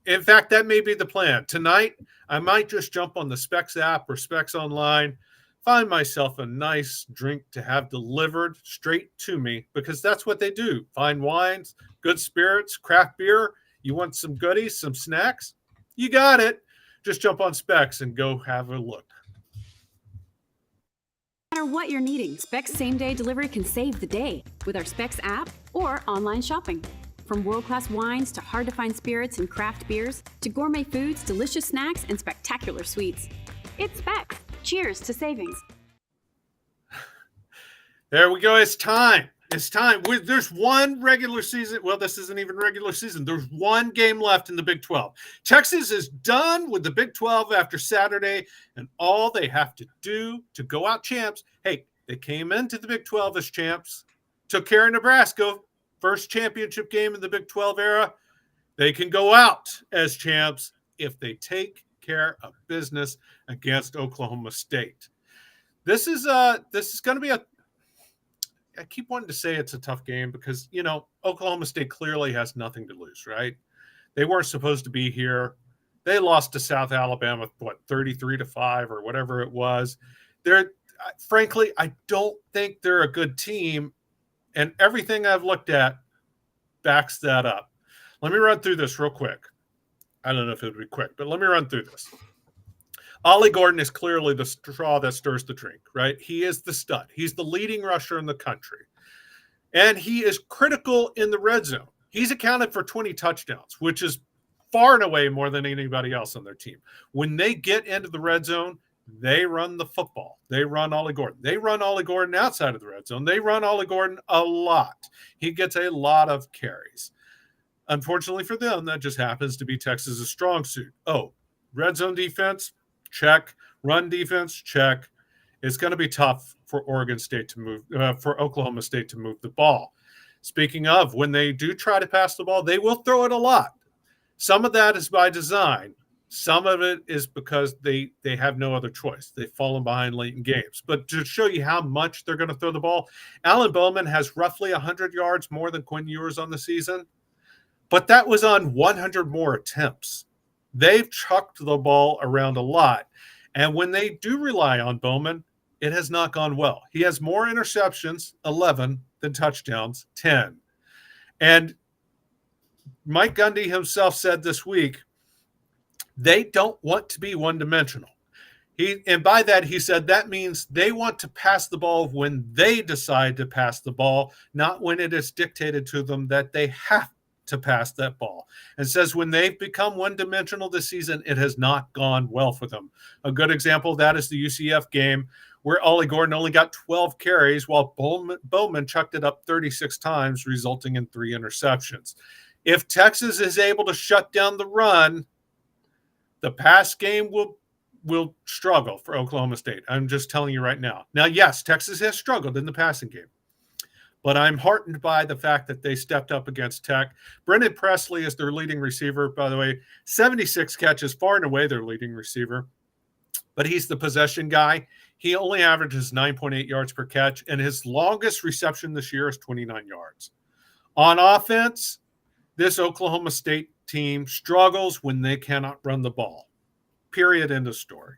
in fact, that may be the plan. Tonight, I might just jump on the Specs app or Specs Online, find myself a nice drink to have delivered straight to me, because that's what they do. Fine wines, good spirits, craft beer. You want some goodies, some snacks? You got it. Just jump on Specs and go have a look. No matter what you're needing, Specs same-day delivery can save the day with our Specs app or online shopping. From world-class wines to hard-to-find spirits and craft beers to gourmet foods, delicious snacks, and spectacular sweets. It's Specs. Cheers to savings. There we go. It's time. It's time. There's one regular season. Well, this isn't even regular season. There's one game left in the Big 12. Texas is done with the Big 12 after Saturday, and all they have to do to go out champs. Hey, they came into the Big 12 as champs, took care of Nebraska, first championship game in the Big 12 era. They can go out as champs if they take care of business against Oklahoma State. This is going to be I keep wanting to say it's a tough game because, Oklahoma State clearly has nothing to lose, right? They weren't supposed to be here. They lost to South Alabama, 33-5 or whatever it was. Frankly, I don't think they're a good team, and everything I've looked at backs that up. Let me run through this real quick. I don't know if it would be quick, but let me run through this. Ollie Gordon is clearly the straw that stirs the drink, right? He is the stud. He's the leading rusher in the country. And he is critical in the red zone. He's accounted for 20 touchdowns, which is far and away more than anybody else on their team. When they get into the red zone, they run the football. They run Ollie Gordon. They run Ollie Gordon outside of the red zone. They run Ollie Gordon a lot. He gets a lot of carries. Unfortunately for them, that just happens to be Texas's strong suit. Oh, red zone defense, check. Run defense, check. It's going to be tough for Oregon State to move, for Oklahoma State to move the ball. Speaking of, when they do try to pass the ball, they will throw it a lot. Some of that is by design. Some of it is because they have no other choice. They've fallen behind late in games. But to show you how much they're going to throw the ball, Alan Bowman has roughly 100 yards more than Quinn Ewers on the season. But that was on 100 more attempts. They've chucked the ball around a lot. And when they do rely on Bowman, it has not gone well. He has more interceptions, 11, than touchdowns, 10. And Mike Gundy himself said this week, they don't want to be one-dimensional. And by that, he said that means they want to pass the ball when they decide to pass the ball, not when it is dictated to them that they have to pass that ball. And says when they've become one-dimensional this season, it has not gone well for them. A good example of that is the UCF game where Ollie Gordon only got 12 carries while Bowman chucked it up 36 times, resulting in 3 interceptions. If Texas is able to shut down the run, the pass game will struggle for Oklahoma State. I'm just telling you right now. Now, yes, Texas has struggled in the passing game, but I'm heartened by the fact that they stepped up against Tech. Brendan Presley is their leading receiver, by the way. 76 catches, far and away their leading receiver, but he's the possession guy. He only averages 9.8 yards per catch, and his longest reception this year is 29 yards. On offense, this Oklahoma State team struggles when they cannot run the ball. Period. End of story.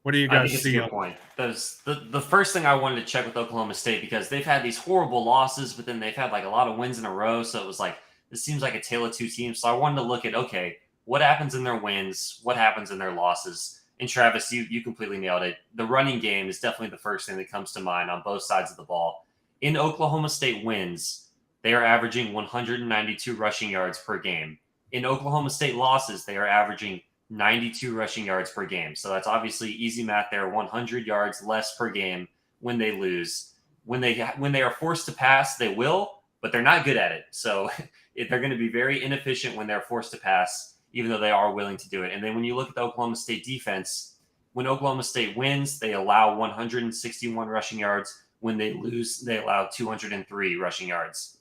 What do you guys see? Your point. The first thing I wanted to check with Oklahoma State, because they've had these horrible losses, but then they've had like a lot of wins in a row. So it was like, this seems like a tale of two teams. So I wanted to look at, okay, what happens in their wins? What happens in their losses? And Travis, you completely nailed it. The running game is definitely the first thing that comes to mind on both sides of the ball. In Oklahoma State wins, they are averaging 192 rushing yards per game. In Oklahoma State losses, they are averaging 92 rushing yards per game. So that's obviously easy math there, 100 yards less per game when they lose. When they are forced to pass, they will, but they're not good at it. So they're going to be very inefficient when they're forced to pass, even though they are willing to do it. And then when you look at the Oklahoma State defense, when Oklahoma State wins, they allow 161 rushing yards. When they lose, they allow 203 rushing yards.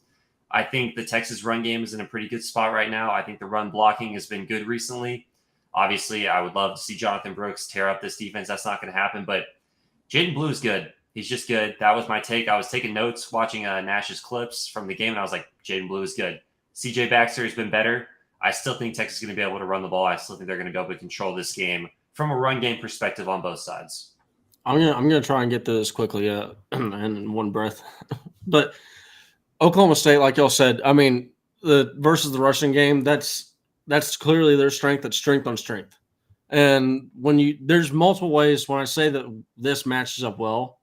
I think the Texas run game is in a pretty good spot right now. I think the run blocking has been good recently. Obviously, I would love to see Jonathan Brooks tear up this defense. That's not going to happen, but Jaden Blue is good. He's just good. That was my take. I was taking notes, watching Nash's clips from the game, and I was like, Jaden Blue is good. CJ Baxter has been better. I still think Texas is going to be able to run the ball. I still think they're going to be able to control this game from a run game perspective on both sides. I'm gonna try and get through this quickly and in one breath. But Oklahoma State, like y'all said, I mean, versus the rushing game, that's clearly their strength. That's strength on strength. And there's multiple ways when I say that this matches up well,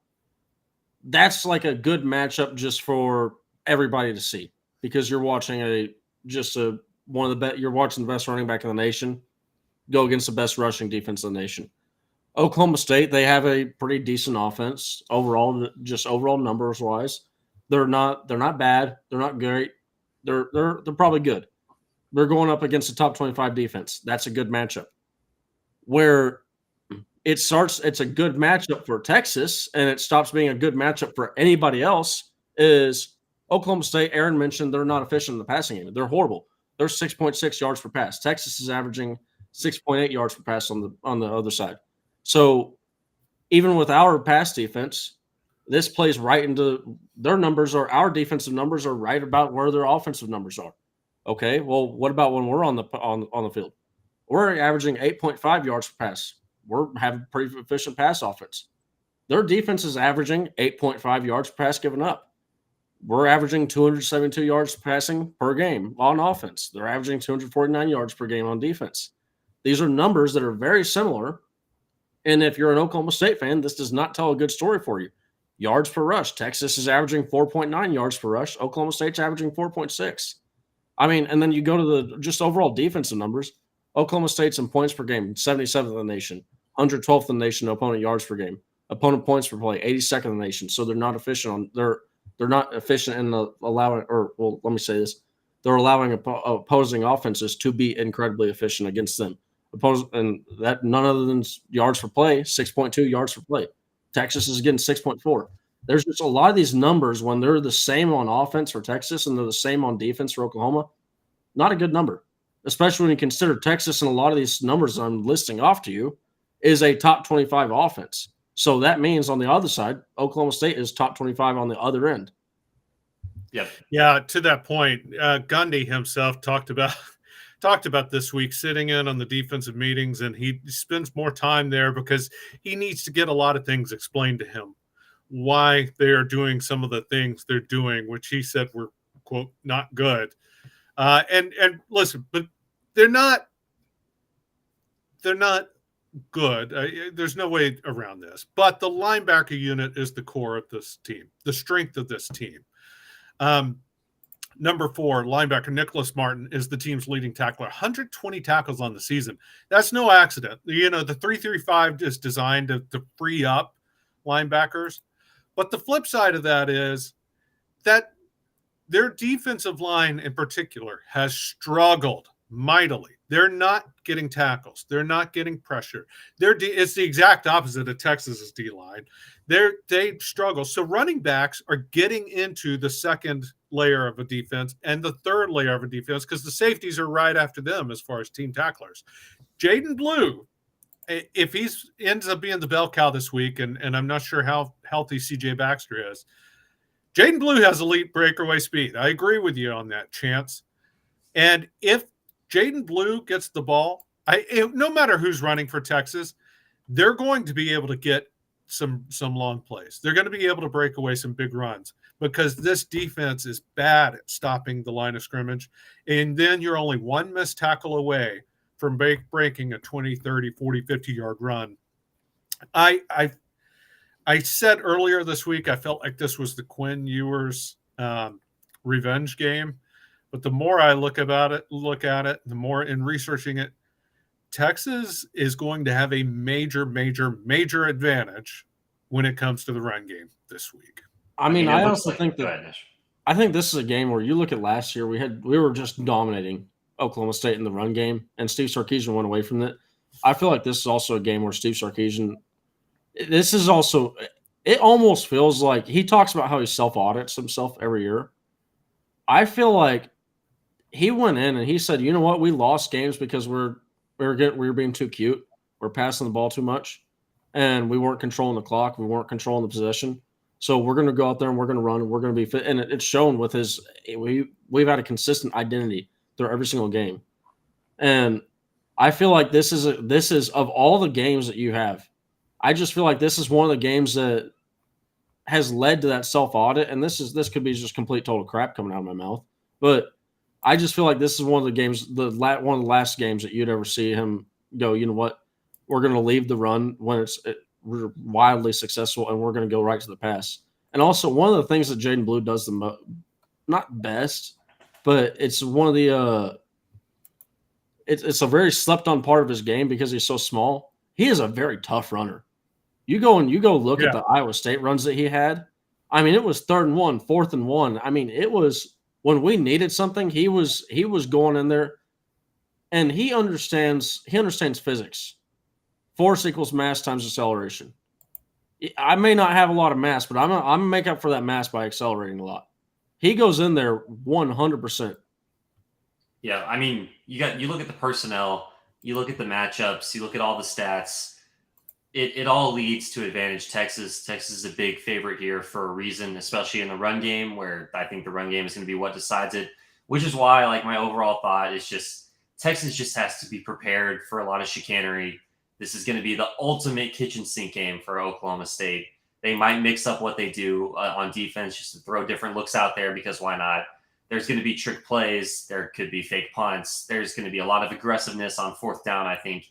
that's like a good matchup just for everybody to see because you're watching you're watching the best running back in the nation go against the best rushing defense in the nation. Oklahoma State, they have a pretty decent offense overall, just overall numbers wise. They're not bad. They're not great. They're probably good. They're going up against the top 25 defense. That's a good matchup. Where it's a good matchup for Texas, and it stops being a good matchup for anybody else is Oklahoma State. Aaron mentioned they're not efficient in the passing game. They're horrible. They're 6.6 yards per pass. Texas is averaging 6.8 yards per pass on the other side. So even with our pass defense, this plays right into their numbers. Our defensive numbers are right about where their offensive numbers are. Okay, well, what about when we're on the field? We're averaging 8.5 yards per pass. We're having pretty efficient pass offense. Their defense is averaging 8.5 yards per pass given up. We're averaging 272 yards passing per game on offense. They're averaging 249 yards per game on defense. These are numbers that are very similar. And if you're an Oklahoma State fan, this does not tell a good story for you. Yards per rush. Texas is averaging 4.9 yards per rush. Oklahoma State's averaging 4.6. I mean, and then you go to the just overall defensive numbers. Oklahoma State's in points per game, 77th in the nation, 112th in the nation, opponent yards per game, opponent points per play, 82nd in the nation. So they're not efficient they're not efficient in let me say this. They're allowing opposing offenses to be incredibly efficient against them. And that none other than yards per play, 6.2 yards per play. Texas is getting 6.4. There's just a lot of these numbers when they're the same on offense for Texas and they're the same on defense for Oklahoma. Not a good number, especially when you consider Texas and a lot of these numbers I'm listing off to you is a top 25 offense. So that means on the other side, Oklahoma State is top 25 on the other end. Yep. Yeah, to that point, Gundy himself talked about this week sitting in on the defensive meetings, and he spends more time there because he needs to get a lot of things explained to him, why they are doing some of the things they're doing, which he said were, quote, not good. And listen, but they're not good. There's no way around this. But the linebacker unit is the core of this team, the strength of this team. Number 4, linebacker Nicholas Martin is the team's leading tackler. 120 tackles on the season. That's no accident. You know, the 3-3-5 is designed to free up linebackers. But the flip side of that is that their defensive line in particular has struggled mightily. They're not getting tackles. They're not getting pressure. It's the exact opposite of Texas's D-line. They struggle. So running backs are getting into the second layer of a defense and the third layer of a defense because the safeties are right after them as far as team tacklers. Jaden Blue, if he ends up being the bell cow this week, and I'm not sure how healthy CJ Baxter is, Jaden Blue has elite breakaway speed. I agree with you on that, Chance. And if Jaden Blue gets the ball, no matter who's running for Texas, they're going to be able to get some long plays. They're going to be able to break away some big runs because this defense is bad at stopping the line of scrimmage. And then you're only one missed tackle away from breaking a 20, 30, 40, 50-yard run. I said earlier this week I felt like this was the Quinn Ewers revenge game. But the more I look at it, the more in researching it, Texas is going to have a major, major, major advantage when it comes to the run game this week. I mean, I also think I think this is a game where you look at last year, we were just dominating Oklahoma State in the run game, and Steve Sarkisian went away from it. I feel like this is also a game where Steve Sarkisian, it almost feels like he talks about how he self-audits himself every year. I feel like he went in and he said, you know what, we lost games because we were being too cute. We're passing the ball too much, and we weren't controlling the clock. We weren't controlling the possession. So we're going to go out there and we're going to run and we're going to be fit. And it's shown with we've had a consistent identity through every single game. And I feel like this is of all the games that you have, I just feel like this is one of the games that has led to that self-audit, and this could be just complete total crap coming out of my mouth, but I just feel like this is one of the games, one of the last games that you'd ever see him go, you know what, we're going to leave the run when we're wildly successful, and we're going to go right to the pass. And also, one of the things that Jaden Blue does not best, but it's one of the it's a very slept-on part of his game because he's so small. He is a very tough runner. You go look at the Iowa State runs that he had. I mean, it was 3rd and 1, 4th and 1. I mean, it was when we needed something, he was going in there, and he understands physics. Force equals mass times acceleration. I may not have a lot of mass, but I'm gonna make up for that mass by accelerating a lot. He goes in there 100%. Yeah, I mean, you look at the personnel, you look at the matchups, you look at all the stats. It all leads to advantage Texas. Texas is a big favorite here for a reason, especially in the run game, where I think the run game is going to be what decides it, which is why, like, my overall thought is just Texas just has to be prepared for a lot of chicanery. This is going to be the ultimate kitchen sink game for Oklahoma State. They might mix up what they do on defense just to throw different looks out there because why not? There's going to be trick plays. There could be fake punts. There's going to be a lot of aggressiveness on 4th down, I think.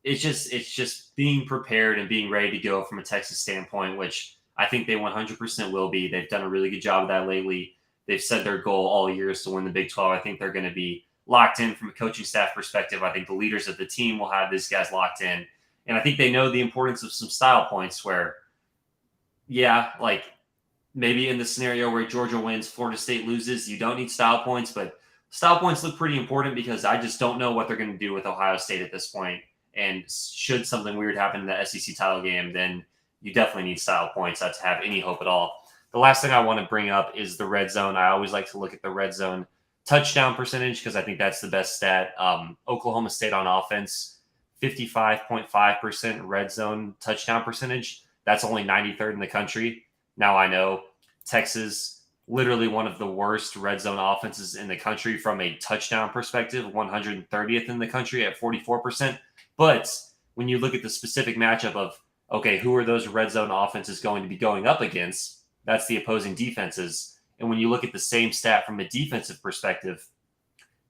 It's just being prepared and being ready to go from a Texas standpoint, which I think they 100% will be. They've done a really good job of that lately. They've said their goal all year is to win the Big 12. I think they're going to be locked in from a coaching staff perspective. I think the leaders of the team will have these guys locked in. And I think they know the importance of some style points where, yeah, like maybe in the scenario where Georgia wins, Florida State loses, you don't need style points, but style points look pretty important because I just don't know what they're going to do with Ohio State at this point. And should something weird happen in the SEC title game, then you definitely need style points to have any hope at all. The last thing I want to bring up is the red zone. I always like to look at the red zone touchdown percentage because I think that's the best stat. Oklahoma State on offense, 55.5% red zone touchdown percentage. That's only 93rd in the country. Now I know Texas, literally one of the worst red zone offenses in the country from a touchdown perspective, 130th in the country at 44%. But when you look at the specific matchup of, okay, who are those red zone offenses going to be going up against? That's the opposing defenses. And when you look at the same stat from a defensive perspective,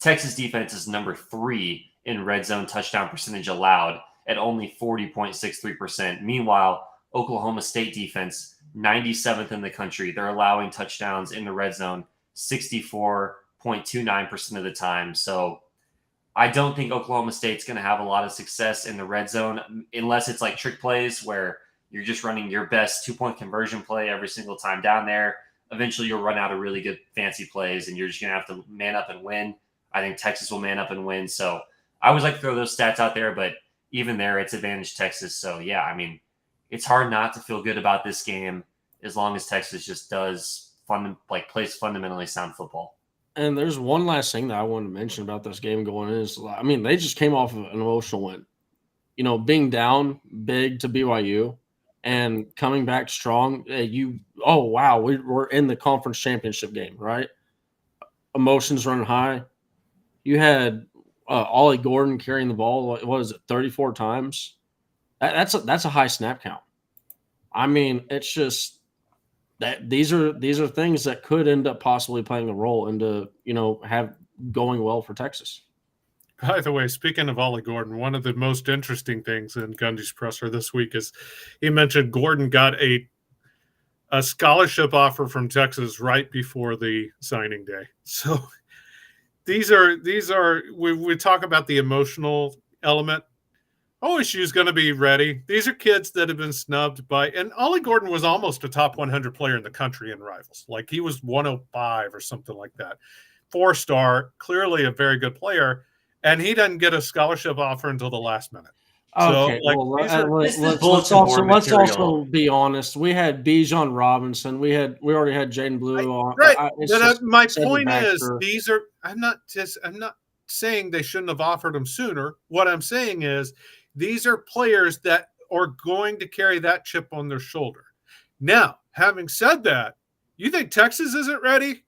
Texas defense is number 3 in red zone touchdown percentage allowed at only 40.63%. Meanwhile, Oklahoma State defense, 97th in the country. They're allowing touchdowns in the red zone 64.29% of the time. So I don't think Oklahoma State's going to have a lot of success in the red zone unless it's like trick plays where you're just running your best 2-point conversion play every single time down there. Eventually, you'll run out of really good fancy plays, and you're just going to have to man up and win. I think Texas will man up and win. So I always like to throw those stats out there, but even there, it's advantage Texas. So, yeah, I mean, it's hard not to feel good about this game as long as Texas just does plays fundamentally sound football. And there's one last thing that I wanted to mention about this game going in is, I mean, they just came off of an emotional win. You know, being down big to BYU and coming back strong. We're in the conference championship game, right? Emotions running high. You had Ollie Gordon carrying the ball, what was it, 34 times? That's a high snap count. I mean, it's just that these are things that could end up possibly playing a role into, have going well for Texas. By the way, speaking of Ollie Gordon, one of the most interesting things in Gundy's presser this week is he mentioned Gordon got a scholarship offer from Texas right before the signing day. So these are we talk about the emotional element. OSU is going to be ready. These are kids that have been snubbed and Ollie Gordon was almost a top 100 player in the country in Rivals. Like he was 105 or something like that. 4-star, clearly a very good player. And he doesn't get a scholarship offer until the last minute. Okay, let's also be honest. We had Bijan Robinson. We already had Jaden Blue on. Right. My point is, these are. I'm not saying they shouldn't have offered them sooner. What I'm saying is, these are players that are going to carry that chip on their shoulder. Now, having said that, you think Texas isn't ready?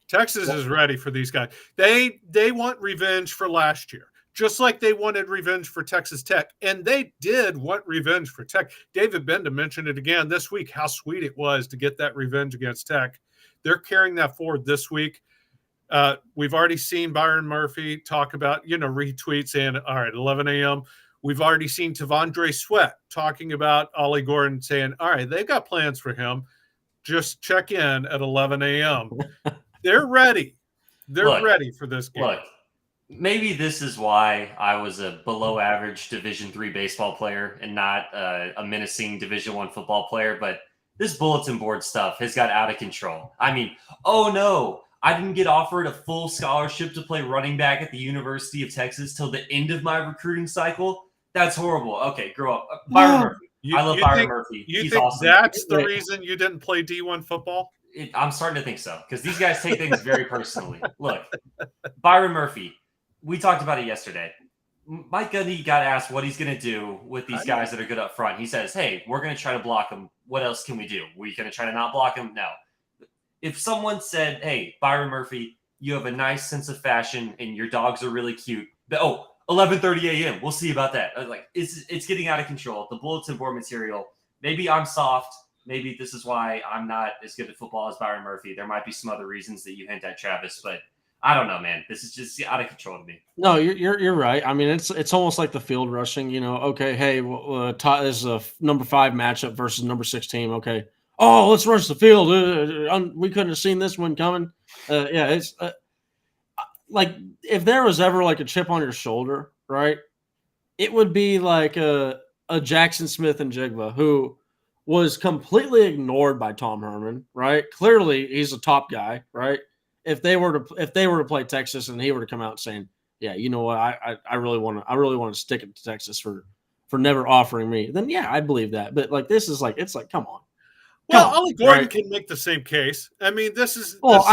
Texas is ready for these guys. They want revenge for last year. just like they wanted revenge for Texas Tech. And they did want revenge for Tech. David Benda mentioned it again this week, how sweet it was to get that revenge against Tech. They're carrying that forward this week. We've already seen Byron Murphy talk about, retweet saying, all right, 11 a.m. We've already seen Tavondre Sweat talking about Ollie Gordon saying, all right, they've got plans for him. Just check in at 11 a.m. They're ready. They're ready for this game. Look, maybe this is why I was a below average Division III baseball player and not a menacing Division I football player. But this bulletin board stuff has got out of control. I mean, oh no, I didn't get offered a full scholarship to play running back at the University of Texas till the end of my recruiting cycle. That's horrible. Okay, grow up. Byron Murphy. I love Byron Murphy. You He's think awesome. that's the reason you didn't play D1 football? I'm starting to think so, because these guys take things very personally. Look, Byron Murphy, we talked about it yesterday. Mike Gundy got asked what he's going to do with these guys that are good up front. He says, hey, we're going to try to block them. What else can we do? We're going to try to not block them? No. If someone said, hey, Byron Murphy, you have a nice sense of fashion and your dogs are really cute. But, 11:30 a.m. We'll see about that. Like, it's getting out of control. The bulletin board material. Maybe I'm soft. Maybe this is why I'm not as good at football as Byron Murphy. There might be some other reasons that you hint at, Travis, but I don't know, man. This is just out of control to me. No, you're right. I mean, it's almost like the field rushing. Okay, hey, this is a number 5 matchup versus number 6 team. Okay, let's rush the field. We couldn't have seen this one coming. It's like if there was ever like a chip on your shoulder, right? It would be like a Jackson Smith and Jigba who was completely ignored by Tom Herman, right? Clearly, he's a top guy, right? If they were to play Texas and he were to come out saying, "Yeah, you know what? I really want to stick it to Texas for never offering me," then yeah, I believe that. But like this is like it's like come on. Well, Ollie Gordon can make the same case. I mean, this is look.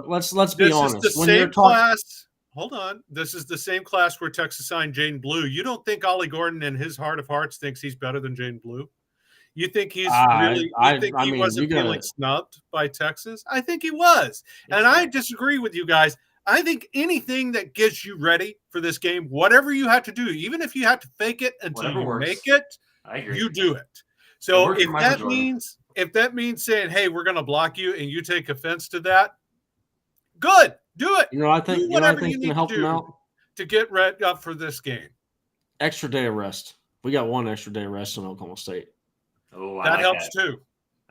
Let's be honest. This is the same class. Hold on. This is the same class where Texas signed Jane Blue. You don't think Ollie Gordon, in his heart of hearts, thinks he's better than Jane Blue? You think he's really? You think he wasn't feeling snubbed by Texas? I think he was, and I disagree with you guys. I think anything that gets you ready for this game, whatever you have to do, even if you have to fake it until you make it, you do it. So if that means saying, "Hey, we're going to block you," and you take offense to that, good, do it. I think whatever you going need to help to them do out. To get ready up for this game. Extra day of rest. We got 1 extra day of rest in Oklahoma State. Oh, that helps too.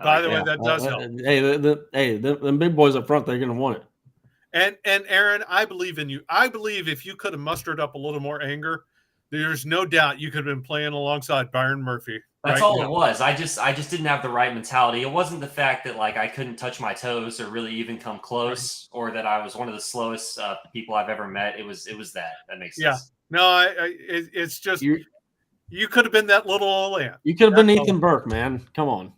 By the way, that does help. Hey, the big boys up front, they're going to want it. And Aaron, I believe in you. I believe if you could have mustered up a little more anger, there's no doubt you could have been playing alongside Byron Murphy. That's all it was. I just didn't have the right mentality. It wasn't the fact that like I couldn't touch my toes or really even come close, or that I was one of the slowest people I've ever met. It was that. That makes sense. Yeah. No, it's just you could have been that little old ant. You could have been Ethan Burke, man. Come on.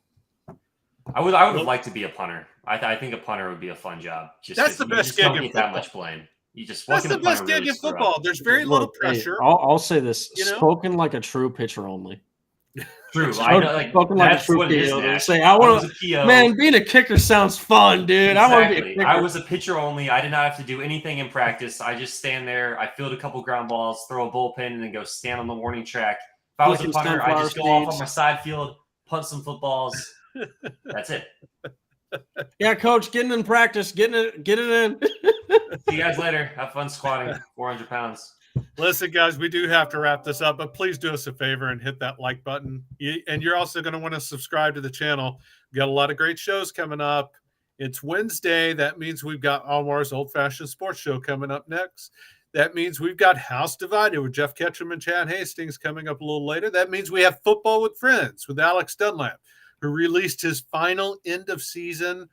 I would have liked to be a punter. I think a punter would be a fun job. That's the best gig in football. That much blame. That's the best gig in football. There's very little pressure. I'll say this: spoken like a true pitcher only. True. I know, like, spoken like a true pitcher. Say, I want to. Man, being a kicker sounds fun, dude. Exactly. I want to be a kicker. I was a pitcher only. I did not have to do anything in practice. I just stand there. I field a couple ground balls, throw a bullpen, and then go stand on the warning track. If I was a punter, I just go off on my side field, punt some footballs. That's it. Yeah, coach, getting in practice, getting it in. See you guys later. Have fun squatting 400 pounds. Listen, guys, we do have to wrap this up, but please do us a favor and hit that like button. And you're also going to want to subscribe to the channel. We got a lot of great shows coming up. It's Wednesday. That means we've got Almar's Old Fashioned Sports Show coming up next. That means we've got House Divided with Jeff Ketchum and Chad Hastings coming up a little later. That means we have Football with Friends with Alex Dunlap, who released his final end-of-season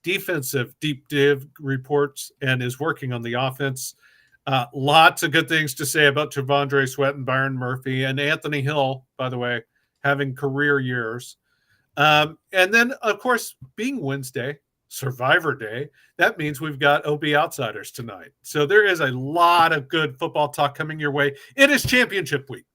defensive deep dive reports and is working on the offense. Lots of good things to say about Tavondre Sweat and Byron Murphy and Anthony Hill, by the way, having career years. And then, of course, being Wednesday, Survivor Day, that means we've got OB Outsiders tonight. So there is a lot of good football talk coming your way. It is championship week.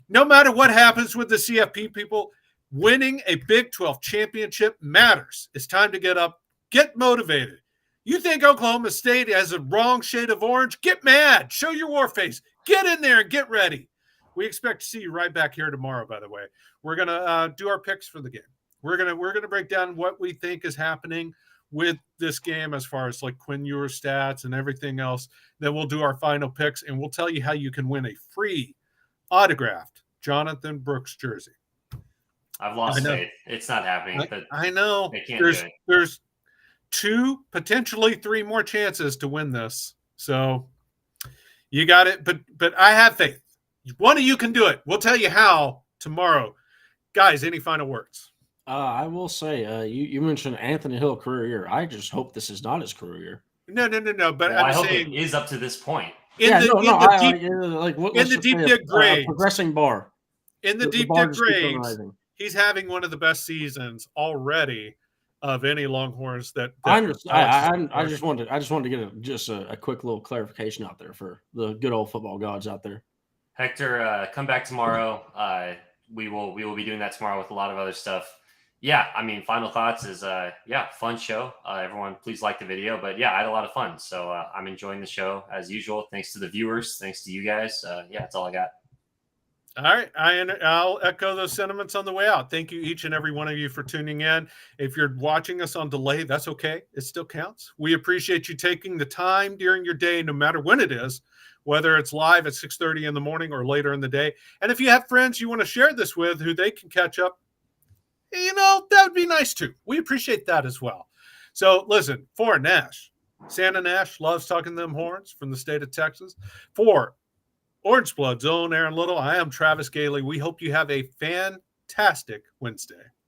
No matter what happens with the CFP people, winning a Big 12 championship matters. It's time to get up, get motivated. You think Oklahoma State has a wrong shade of orange? Get mad. Show your war face. Get in there and get ready. We expect to see you right back here tomorrow, by the way. We're going to do our picks for the game. We're gonna break down what we think is happening with this game as far as like Quinn Ewers stats and everything else. Then we'll do our final picks, and we'll tell you how you can win a free autographed Jonathan Brooks jersey. I've lost faith. It's not happening. But I know. they can't do it. There's 2, potentially 3 more chances to win this. So you got it. But I have faith. One of you can do it. We'll tell you how tomorrow. Guys, any final words? I will say, you mentioned Anthony Hill career year. I just hope this is not his career year. No. But Well, I'm I hope saying it is up to this point. in the deep dig grades, progressing bar. In the deep dig grades, he's having one of the best seasons already of any Longhorns that I understand. I just wanted to get a quick little clarification out there for the good old football gods out there. Hector, come back tomorrow. We will be doing that tomorrow with a lot of other stuff. Yeah, I mean, final thoughts is fun show. Everyone, please like the video. But yeah, I had a lot of fun, so I'm enjoying the show as usual. Thanks to the viewers, thanks to you guys. That's all I got. All right, I'll echo those sentiments on the way out. Thank you, each and every one of you, for tuning in. If you're watching us on delay, that's okay. It still counts. We appreciate you taking the time during your day, no matter when it is, whether it's live at 6:30 in the morning or later in the day. And if you have friends you want to share this with who they can catch up, that would be nice too. We appreciate that as well. So listen, for Nash, Santa Nash loves talking them horns from the state of Texas. For Orange Blood's own Aaron Little, I am Travis Gailey. We hope you have a fantastic Wednesday.